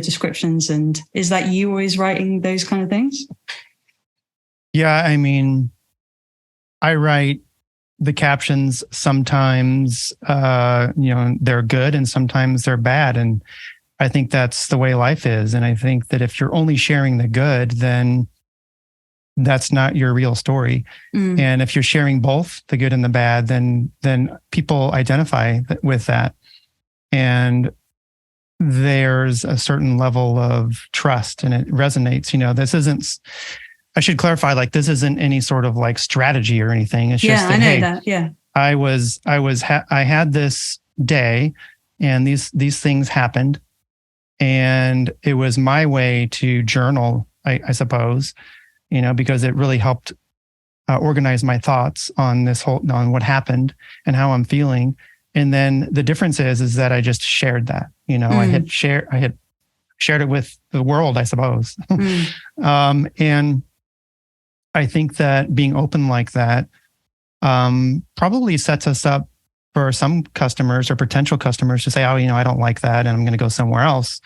[SPEAKER 3] descriptions? And is that you always writing those kind of things?
[SPEAKER 1] Yeah, I mean, I write the captions. Sometimes, they're good and sometimes they're bad. And I think that's the way life is. And I think that if you're only sharing the good, then that's not your real story. And if you're sharing both the good and the bad, then people identify with that. And there's a certain level of trust and it resonates. This isn't, I should clarify, like, this isn't any sort of like strategy or anything. It's just that,
[SPEAKER 3] I know
[SPEAKER 1] hey,
[SPEAKER 3] that. Yeah.
[SPEAKER 1] I had this day and these things happened. And it was my way to journal, I suppose, because it really helped organize my thoughts on on what happened and how I'm feeling. And then the difference is that I just shared that, I had shared it with the world, I suppose. And I think that being open like that probably sets us up for some customers or potential customers to say, oh, I don't like that and I'm going to go somewhere else.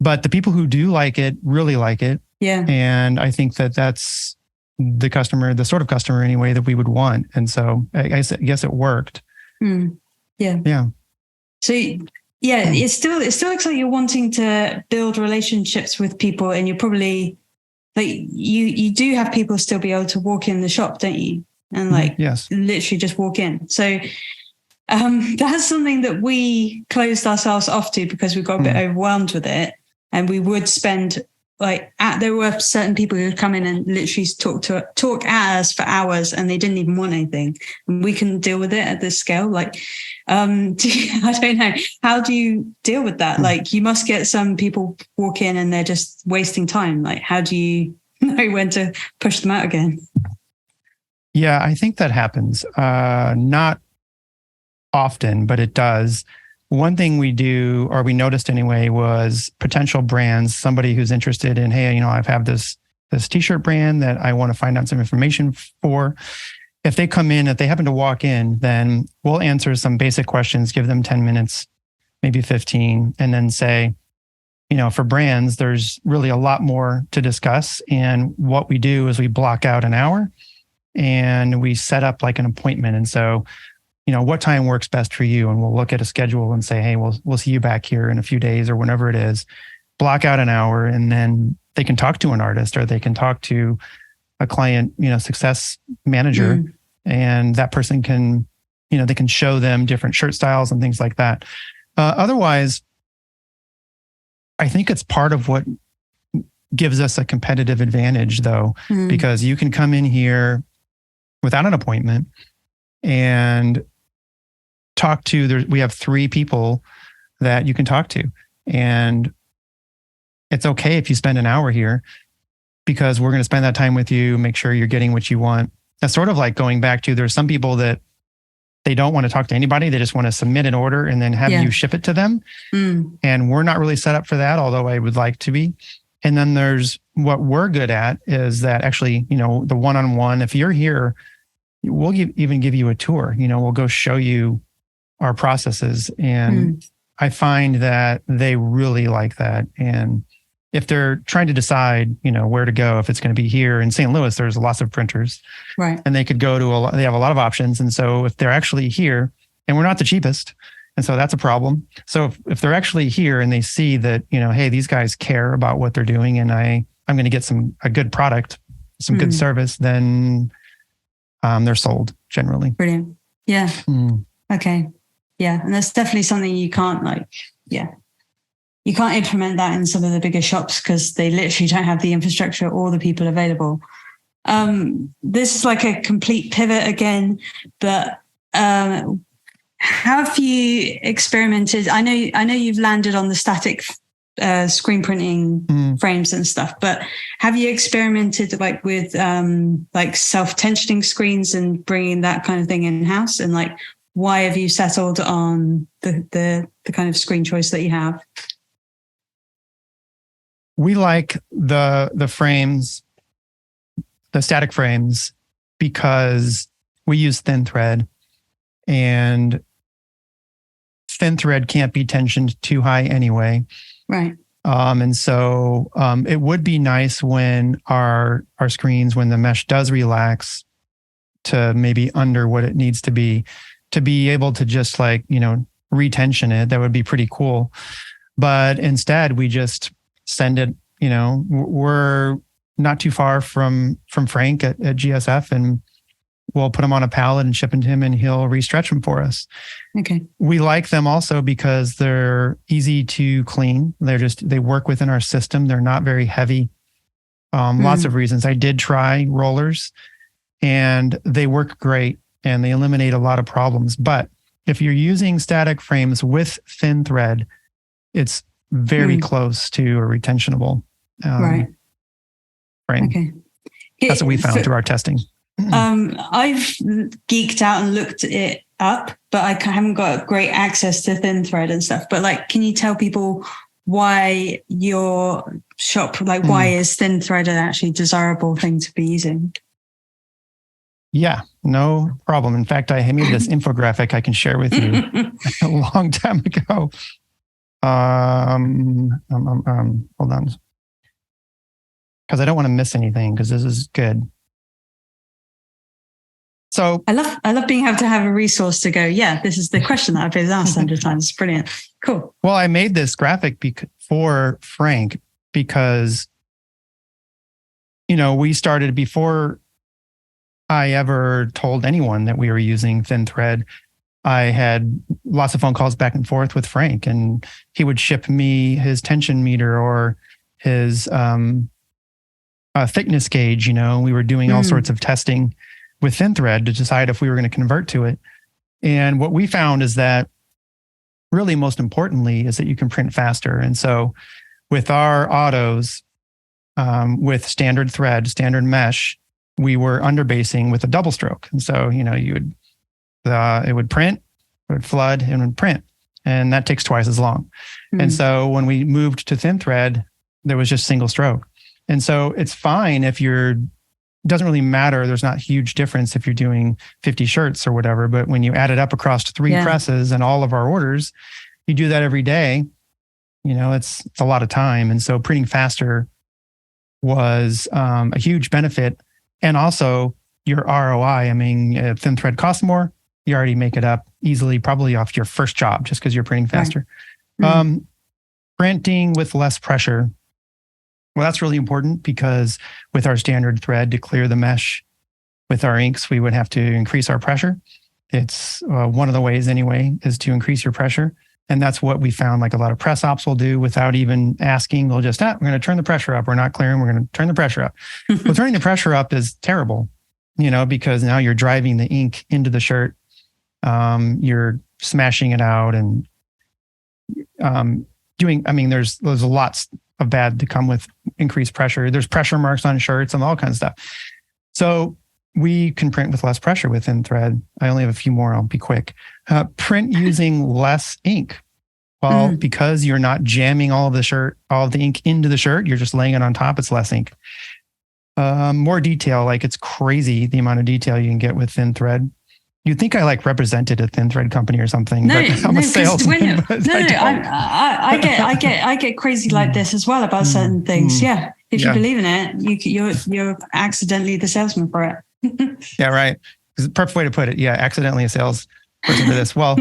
[SPEAKER 1] But the people who do like it really like it. Yeah. And I think that that's the sort of customer anyway that we would want. And so I guess it worked. Yeah. Yeah.
[SPEAKER 3] So yeah, it still looks like you're wanting to build relationships with people, and you're probably like, you do have people still be able to walk in the shop, don't you? And like,
[SPEAKER 1] yes,
[SPEAKER 3] literally just walk in. So that's something that we closed ourselves off to because we got a bit overwhelmed with it. And we would spend there were certain people who would come in and literally talk at us for hours and they didn't even want anything. And we couldn't deal with it at this scale. Like, I don't know. How do you deal with that? Like, you must get some people walk in and they're just wasting time. Like, how do you know when to push them out again?
[SPEAKER 1] Yeah, I think that happens. Not often, but it does. One thing we do, or we noticed anyway, was potential brands, somebody who's interested in, hey, I have this t-shirt brand that I want to find out some information for. If they come in, if they happen to walk in, then we'll answer some basic questions, give them 10 minutes, maybe 15, and then say, for brands, there's really a lot more to discuss. And what we do is we block out an hour and we set up like an appointment. And so, what time works best for you? And we'll look at a schedule and say, hey, we'll see you back here in a few days or whenever it is. Block out an hour, and then they can talk to an artist or they can talk to a client, success manager, and that person can, they can show them different shirt styles and things like that. Otherwise, I think it's part of what gives us a competitive advantage, though, because you can come in here without an appointment and talk to, we have 3 people that you can talk to. And it's okay if you spend an hour here because we're going to spend that time with you, make sure you're getting what you want. That's sort of like going back to, there's some people that they don't want to talk to anybody. They just want to submit an order and then have you ship it to them. And we're not really set up for that, although I would like to be. And then there's what we're good at is that actually, the one-on-one, if you're here, we'll even give you a tour, we'll go show you our processes. And I find that they really like that. And if they're trying to decide, where to go, if it's going to be here in St. Louis, there's lots of printers, right? And they could go to they have a lot of options. And so if they're actually here, and we're not the cheapest, and so that's a problem. So if they're actually here and they see that, hey, these guys care about what they're doing, and I'm going to get a good product, some good service, then they're sold generally.
[SPEAKER 3] Brilliant. Yeah. Okay. Yeah. And that's definitely something you can't you can't implement that in some of the bigger shops because they literally don't have the infrastructure or the people available. This is like a complete pivot again, but have you experimented? I know you've landed on the static screen printing frames and stuff, but have you experimented like with like self-tensioning screens and bringing that kind of thing in-house? And like, why have you settled on the kind of screen choice that you have?
[SPEAKER 1] We like the frames, the static frames, because we use thin thread, and thin thread can't be tensioned too high anyway.
[SPEAKER 3] Right.
[SPEAKER 1] And so it would be nice when our screens, when the mesh does relax to maybe under what it needs to be able to just like, retension it. That would be pretty cool. But instead we just send it, we're not too far from Frank at GSF, and we'll put them on a pallet and ship them to him, and he'll restretch them for us.
[SPEAKER 3] Okay.
[SPEAKER 1] We like them also because they're easy to clean. They work within our system. They're not very heavy. Lots of reasons. I did try rollers, and they work great, and they eliminate a lot of problems. But if you're using static frames with thin thread, it's very close to a retentionable
[SPEAKER 3] right.
[SPEAKER 1] frame.
[SPEAKER 3] Okay.
[SPEAKER 1] That's what we found through our testing.
[SPEAKER 3] I've geeked out and looked it up, but I haven't got great access to thin thread and stuff. But like, can you tell people why your shop, like why is thin thread an actually desirable thing to be using?
[SPEAKER 1] Yeah, no problem. In fact, I made this infographic I can share with you a long time ago. Hold on. Because I don't want to miss anything, because this is good. So
[SPEAKER 3] I love being able to have a resource to go, yeah, this is the question that I've been asked 100 times. It's brilliant. Cool.
[SPEAKER 1] Well, I made this graphic for Frank because, we started before I ever told anyone that we were using thin thread. I had lots of phone calls back and forth with Frank, and he would ship me his tension meter or his thickness gauge. We were doing all sorts of testing with thin thread to decide if we were going to convert to it. And what we found is that really most importantly is that you can print faster. And so with our autos, with standard thread, standard mesh, we were underbasing with a double stroke. And so, it would print, it would flood, and it would print. And that takes twice as long. And so when we moved to thin thread, there was just single stroke. And so it's fine if doesn't really matter. There's not huge difference if you're doing 50 shirts or whatever. But when you add it up across 3 presses and all of our orders, you do that every day, it's a lot of time. And so printing faster was a huge benefit. And also your ROI. I mean, if thin thread costs more, you already make it up easily, probably off your first job, just because you're printing faster. Right. Printing with less pressure. Well, that's really important because with our standard thread to clear the mesh with our inks, we would have to increase our pressure. It's one of the ways anyway, is to increase your pressure. And that's what we found like a lot of press ops will do without even asking. They'll just, we're going to turn the pressure up. We're not clearing. We're going to turn the pressure up. Well, turning the pressure up is terrible, because now you're driving the ink into the shirt. You're smashing it out and there's lots of bad to come with increased pressure. There's pressure marks on shirts and all kinds of stuff. So we can print with less pressure with thin thread. I only have a few more. I'll be quick. Print using less ink. Well, because you're not jamming all of the ink into the shirt, you're just laying it on top. It's less ink. More detail, like it's crazy the amount of detail you can get with thin thread. You'd think I represented a thin thread company or something.
[SPEAKER 3] No,
[SPEAKER 1] but I'm a salesman.
[SPEAKER 3] I get crazy like this as well about certain things. Yeah, if you believe in it, you're accidentally the salesman for it.
[SPEAKER 1] Yeah, right. It's the perfect way to put it. Yeah, accidentally a salesperson for this. Well,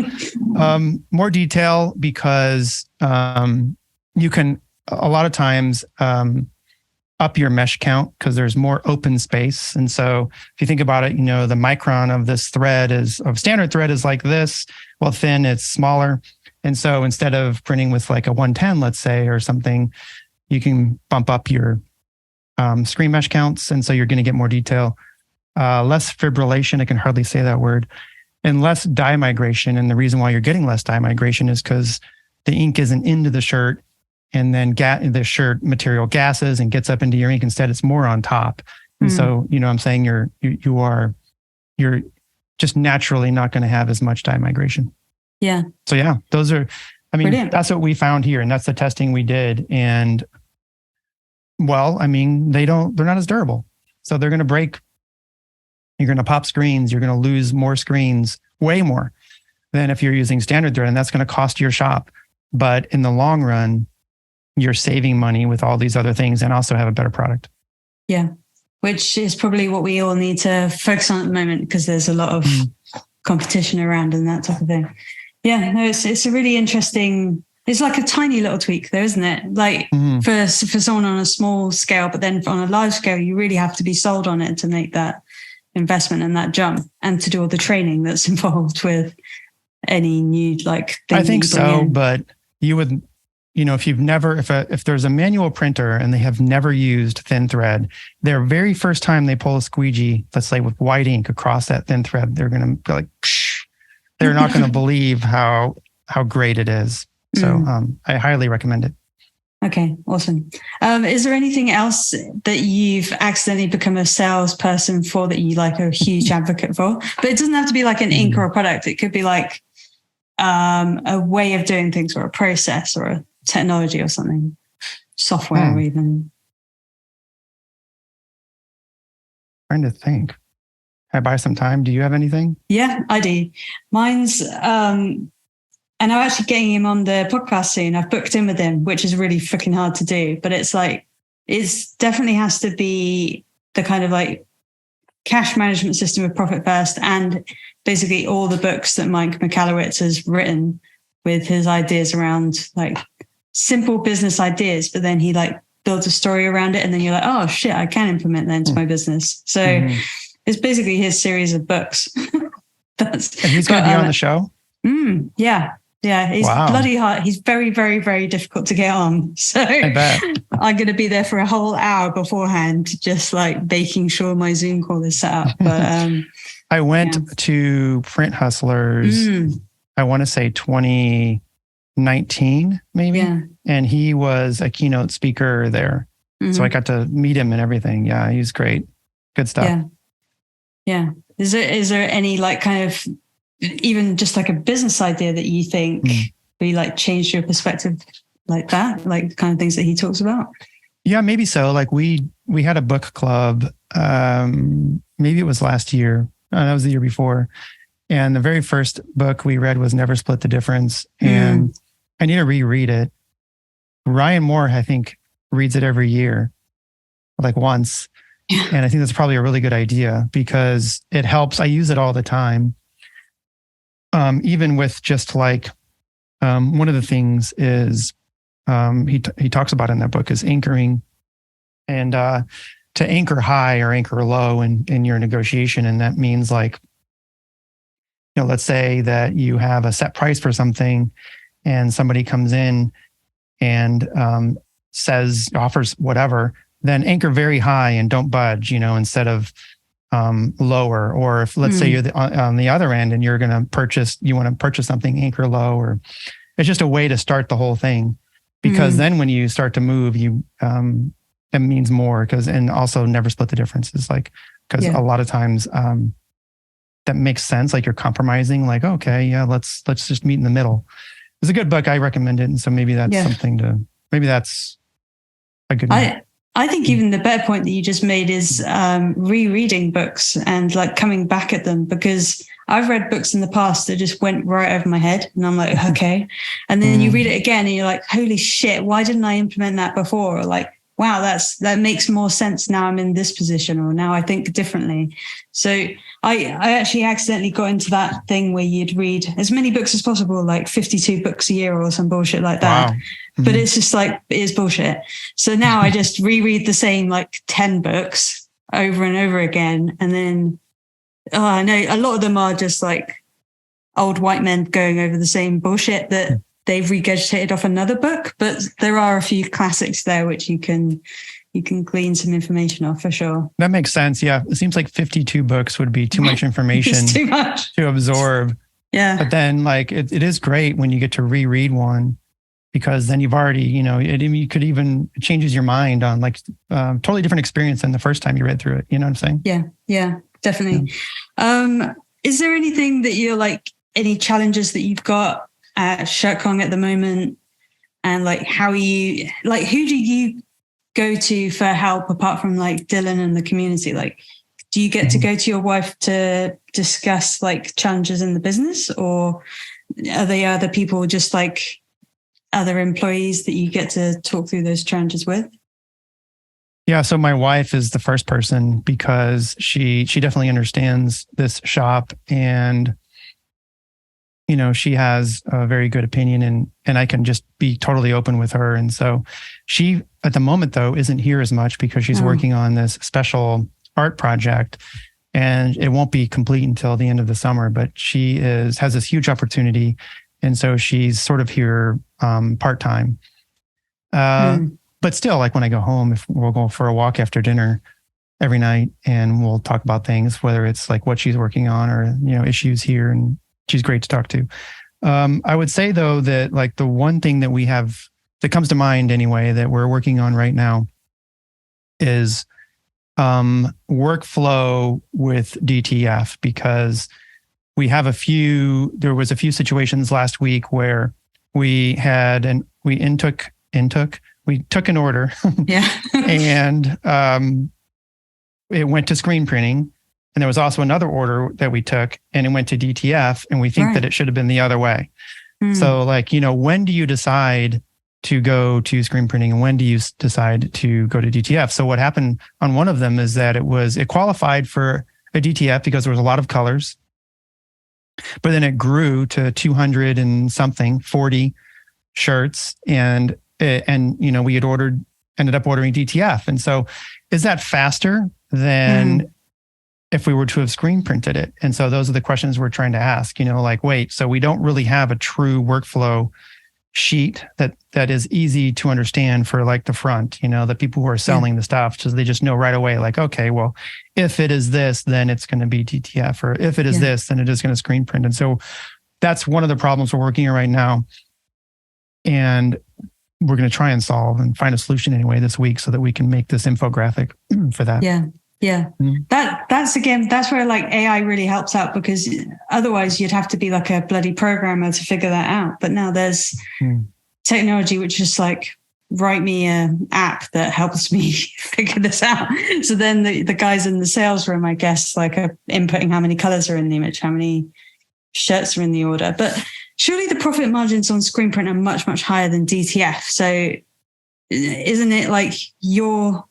[SPEAKER 1] more detail because you can a lot of times up your mesh count because there's more open space. And so if you think about it, the micron of this thread of standard thread is like this. Well, thin, it's smaller. And so instead of printing with like a 110, let's say, or something, you can bump up your screen mesh counts. And so you're going to get more detail, less fibrillation. I can hardly say that word, and less dye migration. And the reason why you're getting less dye migration is because the ink isn't into the shirt, and then the shirt material gases and gets up into your ink. Instead, it's more on top. And so, I'm saying you're just naturally not going to have as much dye migration.
[SPEAKER 3] Yeah.
[SPEAKER 1] So yeah, those are,
[SPEAKER 3] Brilliant.
[SPEAKER 1] That's what we found here. And that's the testing we did. And well, they're not as durable. So they're going to break. You're going to pop screens. You're going to lose more screens, way more than if you're using standard thread. And that's going to cost your shop. But in the long run, you're saving money with all these other things and also have a better product.
[SPEAKER 3] Yeah. Which is probably what we all need to focus on at the moment, because there's a lot of competition around and that type of thing. Yeah, no, it's a really interesting, it's like a tiny little tweak though, isn't it? Like for someone on a small scale, but then on a large scale, you really have to be sold on it to make that investment and that jump, and to do all the training that's involved with any new thing.
[SPEAKER 1] I think so, but you would, if there's a manual printer and they have never used thin thread, their very first time they pull a squeegee, let's say with white ink across that thin thread, they're going to be like, psh, they're not going to believe how great it is. So I highly recommend it.
[SPEAKER 3] Okay, awesome. Is there anything else that you've accidentally become a salesperson for that you like a huge advocate for? But it doesn't have to be like an ink or a product. It could be like a way of doing things, or a process, or a technology, or something, software, or even.
[SPEAKER 1] Trying to think. Can I buy some time? Do you have anything?
[SPEAKER 3] Yeah, I do. Mine's, and I'm actually getting him on the podcast soon. I've booked in with him, which is really freaking hard to do. But it's like, it's definitely has to be the kind of like cash management system of Profit First, and basically all the books that Mike Michalowicz has written with his ideas around like simple business ideas, but then he like builds a story around it. And then you're like, oh shit, I can implement that into my business. So it's basically his series of books.
[SPEAKER 1] And he's going to be on the show?
[SPEAKER 3] Yeah. Yeah. He's bloody hard. He's very, very, very difficult to get on. So I bet. I'm going to be there for a whole hour beforehand, just like making sure my Zoom call is set up. But
[SPEAKER 1] I went to Print Hustlers, I want to say 2019, maybe. Yeah. And he was a keynote speaker there. So I got to meet him and everything. Yeah, he's great. Good stuff.
[SPEAKER 3] Yeah. Yeah. Is there any like kind of, even just like a business idea that you think really like changed your perspective like that, like the kind of things that he talks about?
[SPEAKER 1] Yeah, maybe so. Like we had a book club, maybe it was last year. That was the year before. And the very first book we read was Never Split the Difference. And I need to reread it. Ryan Moore, I think, reads it every year, like once. Yeah. And I think that's probably a really good idea because it helps. I use it all the time. Even with just like, one of the things is, he talks about in that book is anchoring, and to anchor high or anchor low in your negotiation. And that means like, let's say that you have a set price for something and somebody comes in and offers whatever, then anchor very high and don't budge, instead of lower. Or if let's say you're on the other end and you want to purchase something, anchor low. Or it's just a way to start the whole thing, because then when you start to move, it means more. And also never split the difference is like, because a lot of times that makes sense. Like you're compromising, like, okay, yeah, let's just meet in the middle. It's a good book. I recommend it. And so maybe that's maybe that's a good one.
[SPEAKER 3] I think even the better point that you just made is rereading books and like coming back at them, because I've read books in the past that just went right over my head and I'm like, okay. And then you read it again and you're like, holy shit, why didn't I implement that before? Or like, wow, that makes more sense now I'm in this position, or now I think differently. So I actually accidentally got into that thing where you'd read as many books as possible, like 52 books a year or some bullshit like that. Wow. But it's just like, it is bullshit. So now I just reread the same like 10 books over and over again. And then, I know a lot of them are just like old white men going over the same bullshit that they've regurgitated off another book, but there are a few classics there which you can glean some information off for sure.
[SPEAKER 1] That makes sense. Yeah. It seems like 52 books would be too much information
[SPEAKER 3] It's too much
[SPEAKER 1] to absorb.
[SPEAKER 3] Yeah.
[SPEAKER 1] But then like it is great when you get to reread one, because then you've already, you could even, it changes your mind on like totally different experience than the first time you read through it. You know what I'm saying?
[SPEAKER 3] Yeah, definitely. Yeah. Is there anything that you're like, any challenges that you've got at ShirtCon at the moment? And like, who do you go to for help apart from like Dylan and the community? Like, do you get to go to your wife to discuss like challenges in the business, or are they other people, just like other employees that you get to talk through those challenges with?
[SPEAKER 1] Yeah. So my wife is the first person, because she definitely understands this shop, and, she has a very good opinion, and I can just be totally open with her. And so she, at the moment though, isn't here as much because she's working on this special art project, and it won't be complete until the end of the summer, but she has this huge opportunity. And so she's sort of here part-time. But still, like when I go home, if we'll go for a walk after dinner every night, and we'll talk about things, whether it's like what she's working on or, issues here, and she's great to talk to. I would say though that like the one thing that we have that comes to mind anyway, that we're working on right now is workflow with DTF, because we have there was a few situations last week where we took an order and it went to screen printing, and there was also another order that we took and it went to DTF, and we think that it should have been the other way. So like, when do you decide to go to screen printing and when do you decide to go to DTF? So what happened on one of them is that it qualified for a DTF because there was a lot of colors, but then it grew to 200 and something, 40 shirts. And we had ended up ordering DTF. And so is that faster than if we were to have screen printed it? And so those are the questions we're trying to ask, wait, so we don't really have a true workflow sheet that is easy to understand for like the front, the people who are selling the stuff, so they just know right away, like, okay, well, if it is this, then it's going to be DTF, or if it is this, then it is going to screen print. And so that's one of the problems we're working on right now. And we're going to try and solve and find a solution anyway this week so that we can make this infographic for that.
[SPEAKER 3] Yeah. That's where like AI really helps out, because otherwise you'd have to be like a bloody programmer to figure that out. But now there's technology which is like, write me an app that helps me figure this out. So then the guys in the sales room, I guess, like are inputting how many colors are in the image, how many shirts are in the order. But surely the profit margins on screen print are much, much higher than DTF. So isn't it like your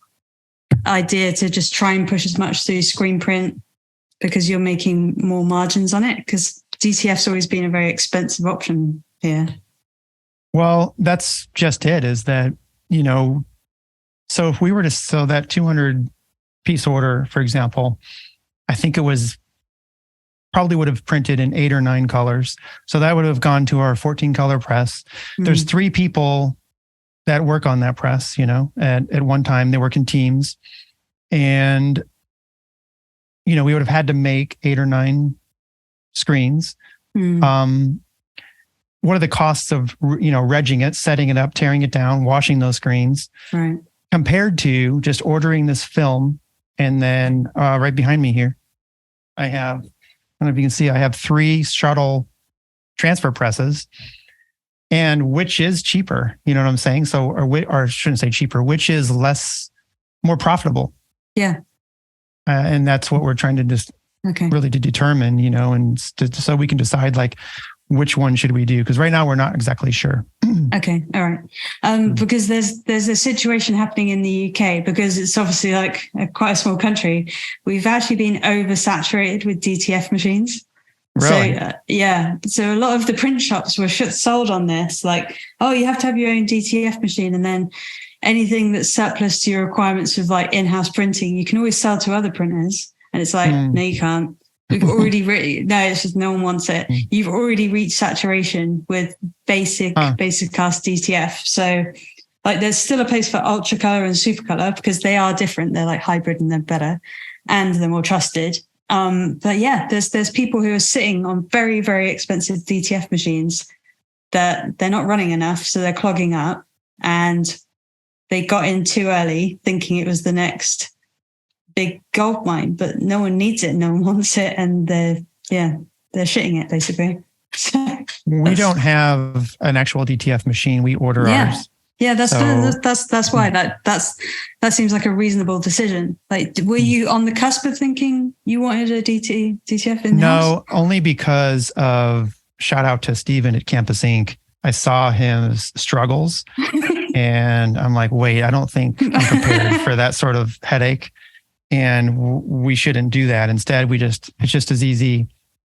[SPEAKER 3] idea to just try and push as much through screen print because you're making more margins on it? Because DTF's always been a very expensive option here.
[SPEAKER 1] Well, that's just it, is that, so if we were to sell that 200 piece order, for example, I think it was probably would have printed in 8 or 9 colors. So that would have gone to our 14 color press. There's 3 people that work on that press, at one time. They work in teams, and, we would have had to make 8 or 9 screens. What are the costs of, regging it, setting it up, tearing it down, washing those screens, compared to just ordering this film? And then right behind me here, I don't know if you can see, I have 3 shuttle transfer presses. And which is cheaper? You know what I'm saying? So, or I shouldn't say cheaper, which is more profitable?
[SPEAKER 3] Yeah.
[SPEAKER 1] And that's what we're trying to just really to determine, and so we can decide like which one should we do? Because right now we're not exactly sure.
[SPEAKER 3] Okay. All right. Because there's a situation happening in the UK, because it's obviously like quite a small country. We've actually been oversaturated with DTF machines.
[SPEAKER 1] Really?
[SPEAKER 3] So, so a lot of the print shops were sold on this, like, oh, you have to have your own DTF machine. And then anything that's surplus to your requirements of like in-house printing, you can always sell to other printers. And it's like, no, you can't. We've already it's just no one wants it. You've already reached saturation with basic cast DTF. So like there's still a place for ultra color and super color because they are different. They're like hybrid and they're better and they're more trusted. But yeah, there's people who are sitting on very, very expensive DTF machines that they're not running enough. So they're clogging up and they got in too early thinking it was the next big gold mine, but no one needs it. No one wants it. And they're shitting it basically.
[SPEAKER 1] We don't have an actual DTF machine. We order ours.
[SPEAKER 3] Yeah, that's why that seems like a reasonable decision. Like, were you on the cusp of thinking you wanted a DTF in the house?
[SPEAKER 1] No, only because of shout out to Steven at Campus Ink. I saw his struggles and I'm like, wait, I don't think I'm prepared for that sort of headache. And we shouldn't do that. Instead, it's just as easy.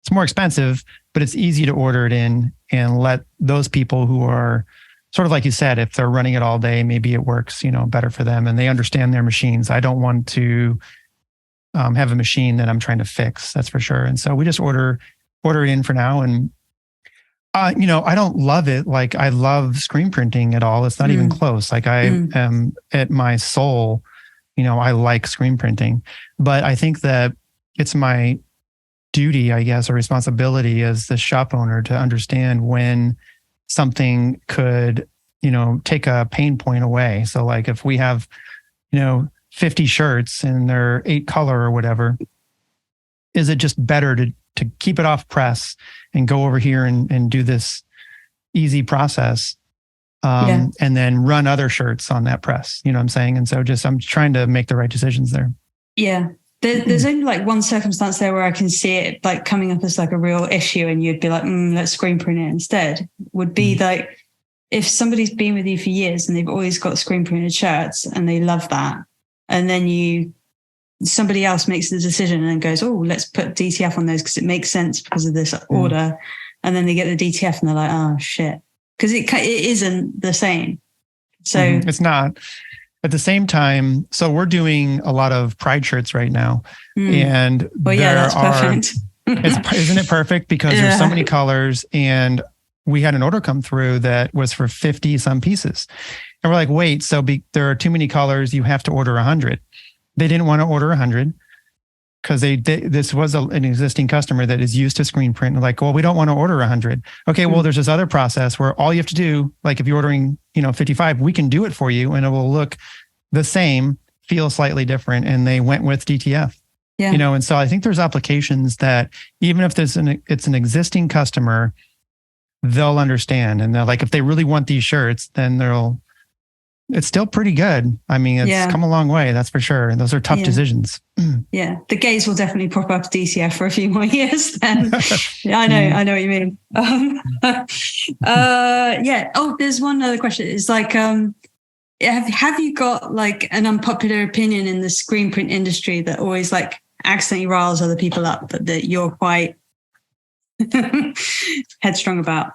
[SPEAKER 1] It's more expensive, but it's easy to order it in and let those people who are sort of like you said, if they're running it all day, maybe it works, better for them and they understand their machines. I don't want to have a machine that I'm trying to fix. That's for sure. And so we just order it in for now. And, I don't love it. Like I love screen printing at all. It's not even close. Like I am at my soul, I like screen printing, but I think that it's my duty, I guess, or responsibility as the shop owner to understand when something could, take a pain point away. So like if we have, 50 shirts and they're 8 color or whatever, is it just better to keep it off press and go over here and do this easy process and then run other shirts on that press? You know what I'm saying? And so I'm trying to make the right decisions there. Yeah.
[SPEAKER 3] There's only like one circumstance there where I can see it like coming up as like a real issue and you'd be like, let's screen print it instead, would be like if somebody's been with you for years and they've always got screen printed shirts and they love that. And then somebody else makes the decision and goes, oh, let's put DTF on those because it makes sense because of this order. And then they get the DTF and they're like, oh shit. Because it isn't the same. So
[SPEAKER 1] it's not. At the same time, so we're doing a lot of Pride shirts right now. And
[SPEAKER 3] that's perfect.
[SPEAKER 1] Isn't it perfect? Because there's so many colors and we had an order come through that was for 50 some pieces. And we're like, wait, so there are too many colors. You have to order 100. They didn't want to order 100 because this was an existing customer that is used to screen print. And like, well, we don't want to order 100. Okay, well, there's this other process where all you have to do, like if you're ordering, 55, we can do it for you and it will look the same, feel slightly different. And they went with DTF. Yeah. And so I think there's applications that even if it's an existing customer, they'll understand. And they're like, if they really want these shirts, then it's still pretty good. I mean, it's come a long way, that's for sure. And those are tough decisions.
[SPEAKER 3] Yeah. The gays will definitely prop up DTF for a few more years then. I know what you mean. Oh, there's one other question. It's like, have you got like an unpopular opinion in the screen print industry that always like accidentally riles other people up, but that you're quite headstrong about?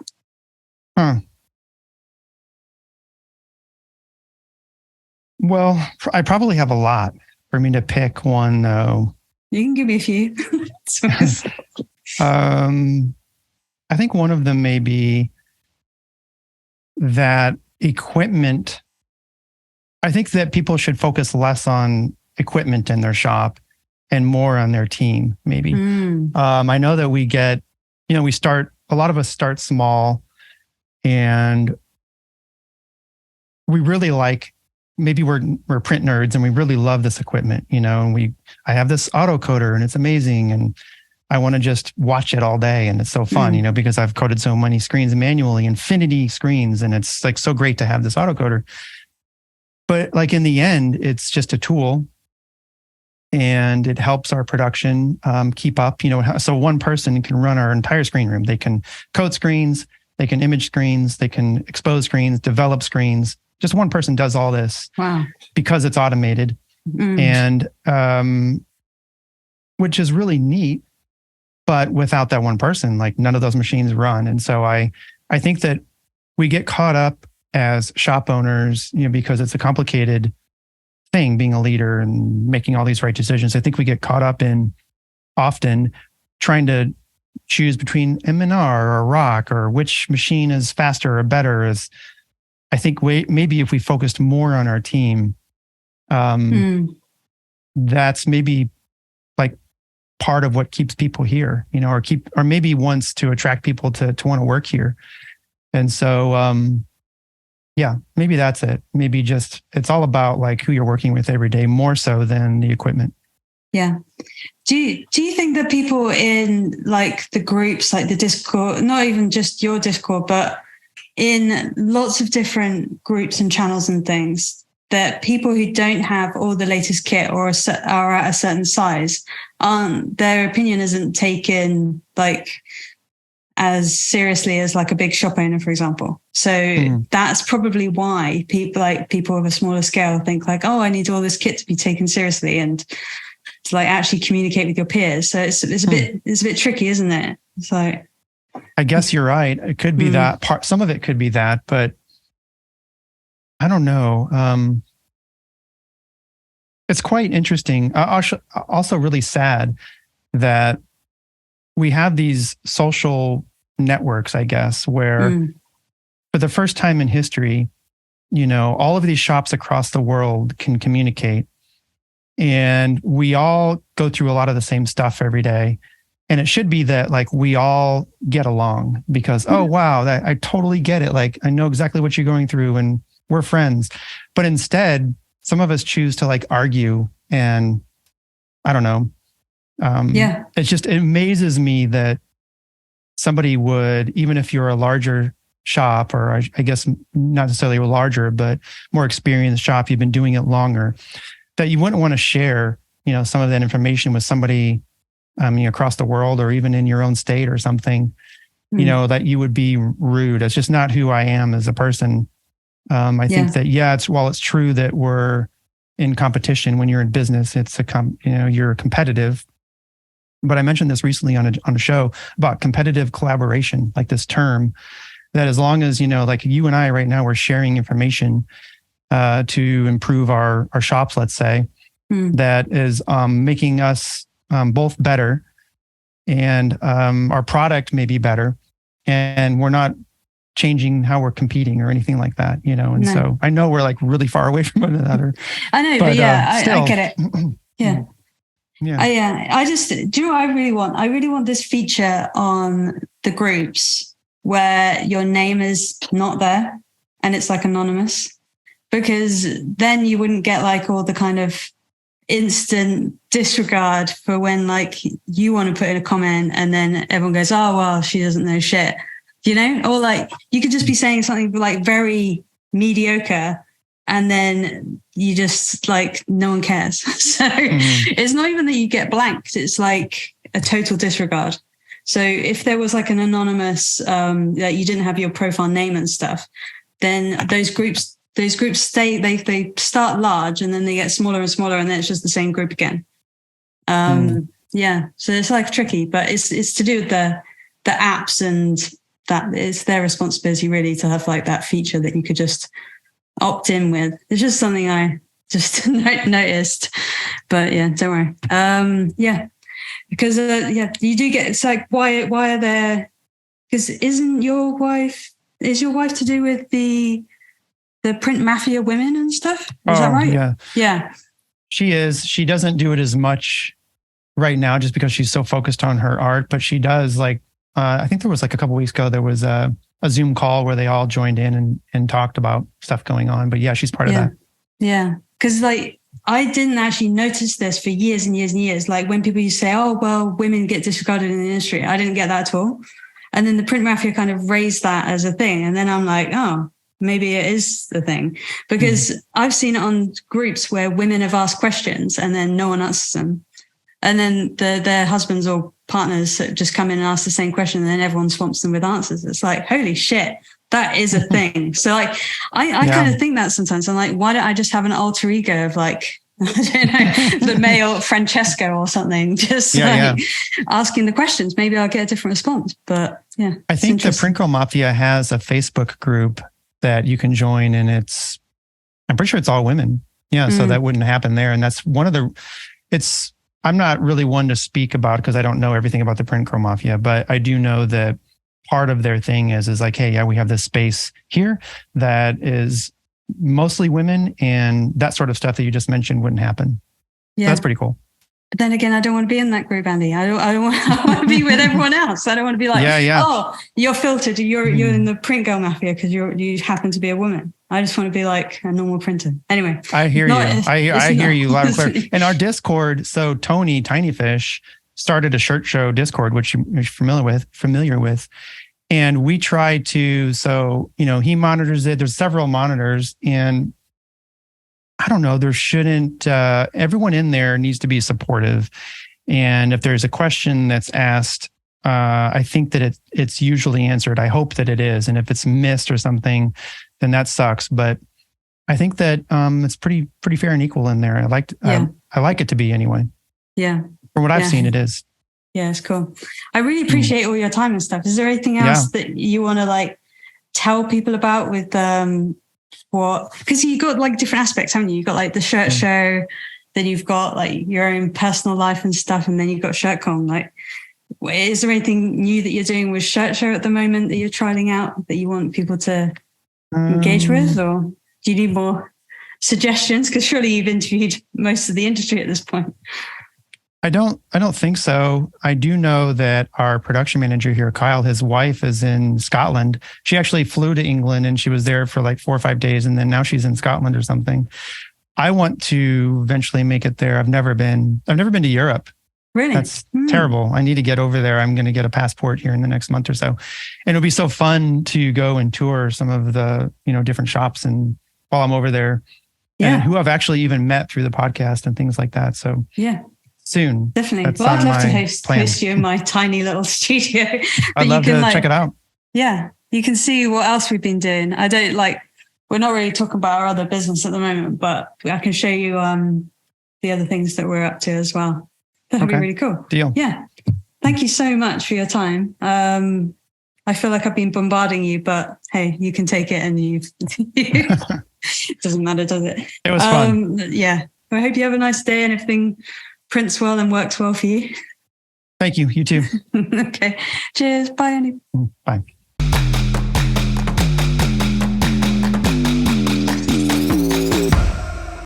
[SPEAKER 1] Well, I probably have a lot. For me to pick one, though.
[SPEAKER 3] You can give me a few.
[SPEAKER 1] I think one of them may be that equipment. I think that people should focus less on equipment in their shop and more on their team, maybe. I know that we get, a lot of us start small and we really like, maybe we're print nerds and we really love this equipment, and I have this autocoder and it's amazing and I want to just watch it all day and it's so fun, because I've coded so many screens manually, infinity screens, and it's like so great to have this autocoder. But like in the end, it's just a tool and it helps our production keep up, so one person can run our entire screen room. They can code screens, they can image screens, they can expose screens, develop screens. Just one person does all this. Wow. Because it's automated and which is really neat, but without that one person, like none of those machines run. And so I think that we get caught up as shop owners, because it's a complicated thing being a leader and making all these right decisions. I think we get caught up in often trying to choose between M&R or rock, or which machine is faster or better, is, I think maybe if we focused more on our team, that's maybe like part of what keeps people here, you know, or maybe wants to attract people to want to work here. And so, yeah, maybe that's it. Maybe just, it's all about like who you're working with every day, more so than the equipment.
[SPEAKER 3] Yeah. Do you think that people in like the groups, like the Discord, not even just your Discord, but in lots of different groups and channels and things, that people who don't have all the latest kit or are at a certain size, their opinion isn't taken like as seriously as like a big shop owner, for example. So that's probably why people with a smaller scale think like, oh, I need all this kit to be taken seriously and to like actually communicate with your peers. So it's a bit tricky, isn't it? It's like,
[SPEAKER 1] I guess you're right. It could be that part. Some of it could be that, but I don't know. It's quite interesting. Also really sad that we have these social networks, I guess, where for the first time in history, you know, all of these shops across the world can communicate, and we all go through a lot of the same stuff every day. And it should be that like we all get along because, oh, wow, I totally get it. Like, I know exactly what you're going through and we're friends. But instead, some of us choose to like argue, and I don't know. It amazes me that somebody would, even if you're a larger shop, or I guess not necessarily larger, but more experienced shop, you've been doing it longer, that you wouldn't want to share, you know, some of that information with somebody across the world, or even in your own state or something, you know, that you would be rude. It's just not who I am as a person. I think that, it's true that we're in competition when you're in business. It's you're competitive. But I mentioned this recently on a show about competitive collaboration, like this term, that as long as, you know, like you and I right now, we're sharing information to improve our shops, let's say, that is making us both better, and our product may be better, and we're not changing how we're competing or anything like that, you know. And so I know we're like really far away from one another.
[SPEAKER 3] I know, but I get it. Yeah. I just, do you know what I really want? I really want this feature on the groups where your name is not there and it's like anonymous, because then you wouldn't get like all the kind of instant disregard for when like you want to put in a comment and then everyone goes, oh, well, she doesn't know shit, you know? Or like you could just be saying something like very mediocre, and then you just like, no one cares. So it's not even that you get blanked. It's like a total disregard. So if there was like an anonymous, that you didn't have your profile name and stuff, then those groups stay, they start large and then they get smaller and smaller, and then it's just the same group again. So it's like tricky, but it's to do with the apps, and that it's their responsibility really to have like that feature that you could just opt in with. It's just something I just noticed, but yeah, don't worry. Because you do get, it's like, why are there, because is your wife to do with the print mafia women and stuff? Is that right? Yeah.
[SPEAKER 1] She is. She doesn't do it as much right now just because she's so focused on her art, but she does like, I think there was like a couple of weeks ago, there was a Zoom call where they all joined in and talked about stuff going on. But yeah, she's part of that.
[SPEAKER 3] Yeah. Because like, I didn't actually notice this for years and years and years. Like when people used to say, oh, well, women get disregarded in the industry. I didn't get that at all. And then the print mafia kind of raised that as a thing. And then I'm like, oh, maybe it is the thing, because I've seen it on groups where women have asked questions and then no one answers them. And then their husbands or partners just come in and ask the same question, and then everyone swamps them with answers. It's like, holy shit, that is a thing. So like, I kind of think that sometimes. I'm like, why don't I just have an alter ego of like, I don't know, the male Francesco or something, just asking the questions. Maybe I'll get a different response. But yeah,
[SPEAKER 1] I think the Printco Mafia has a Facebook group that you can join, and I'm pretty sure it's all women. Yeah. So that wouldn't happen there. And that's I'm not really one to speak about because I don't know everything about the print co mafia, but I do know that part of their thing is like, hey, yeah, we have this space here that is mostly women, and that sort of stuff that you just mentioned wouldn't happen. Yeah. So that's pretty cool.
[SPEAKER 3] But then again, I don't want to be in that group, Andy. I want to be with everyone else. I don't want to be like, oh, you're filtered. You're in the print girl mafia because you happen to be a woman. I just want to be like a normal printer. Anyway,
[SPEAKER 1] I hear you. I hear you loud and clear. In our Discord, so Tony Tinyfish started a shirt show Discord, which you're familiar with, and we try to. So he monitors it. There's several monitors, and I don't know, there shouldn't, everyone in there needs to be supportive. And if there's a question that's asked, I think that it's usually answered. I hope that it is. And if it's missed or something, then that sucks. But I think that it's pretty fair and equal in there. I like it to be anyway.
[SPEAKER 3] Yeah.
[SPEAKER 1] From what I've seen, it is.
[SPEAKER 3] Yeah, it's cool. I really appreciate all your time and stuff. Is there anything else that you want to like tell people about with because you got like different aspects, haven't you? You've got like the shirt show, then you've got like your own personal life and stuff, and then you've got ShirtCon. Like, is there anything new that you're doing with shirt show at the moment that you're trialing out that you want people to engage with, or do you need more suggestions? Because surely you've interviewed most of the industry at this point.
[SPEAKER 1] I don't think so. I do know that our production manager here, Kyle, his wife is in Scotland. She actually flew to England and she was there for like 4 or 5 days. And then now she's in Scotland or something. I want to eventually make it there. I've never been to Europe.
[SPEAKER 3] Really?
[SPEAKER 1] That's terrible. I need to get over there. I'm going to get a passport here in the next month or so. And it'll be so fun to go and tour some of the, different shops and while I'm over there and who I've actually even met through the podcast and things like that. So soon.
[SPEAKER 3] Definitely. Well, I'd love to host you in my tiny little studio.
[SPEAKER 1] I'd love to check it out.
[SPEAKER 3] Yeah. You can see what else we've been doing. We're not really talking about our other business at the moment, but I can show you the other things that we're up to as well. That'd be really cool.
[SPEAKER 1] Deal.
[SPEAKER 3] Yeah. Thank you so much for your time. I feel like I've been bombarding you, but hey, you can take it and it doesn't matter, does it?
[SPEAKER 1] It was fun.
[SPEAKER 3] Yeah. I hope you have a nice day and everything prints well and works well for you.
[SPEAKER 1] Thank you. You too.
[SPEAKER 3] Okay. Cheers. Bye, Annie.
[SPEAKER 1] Bye.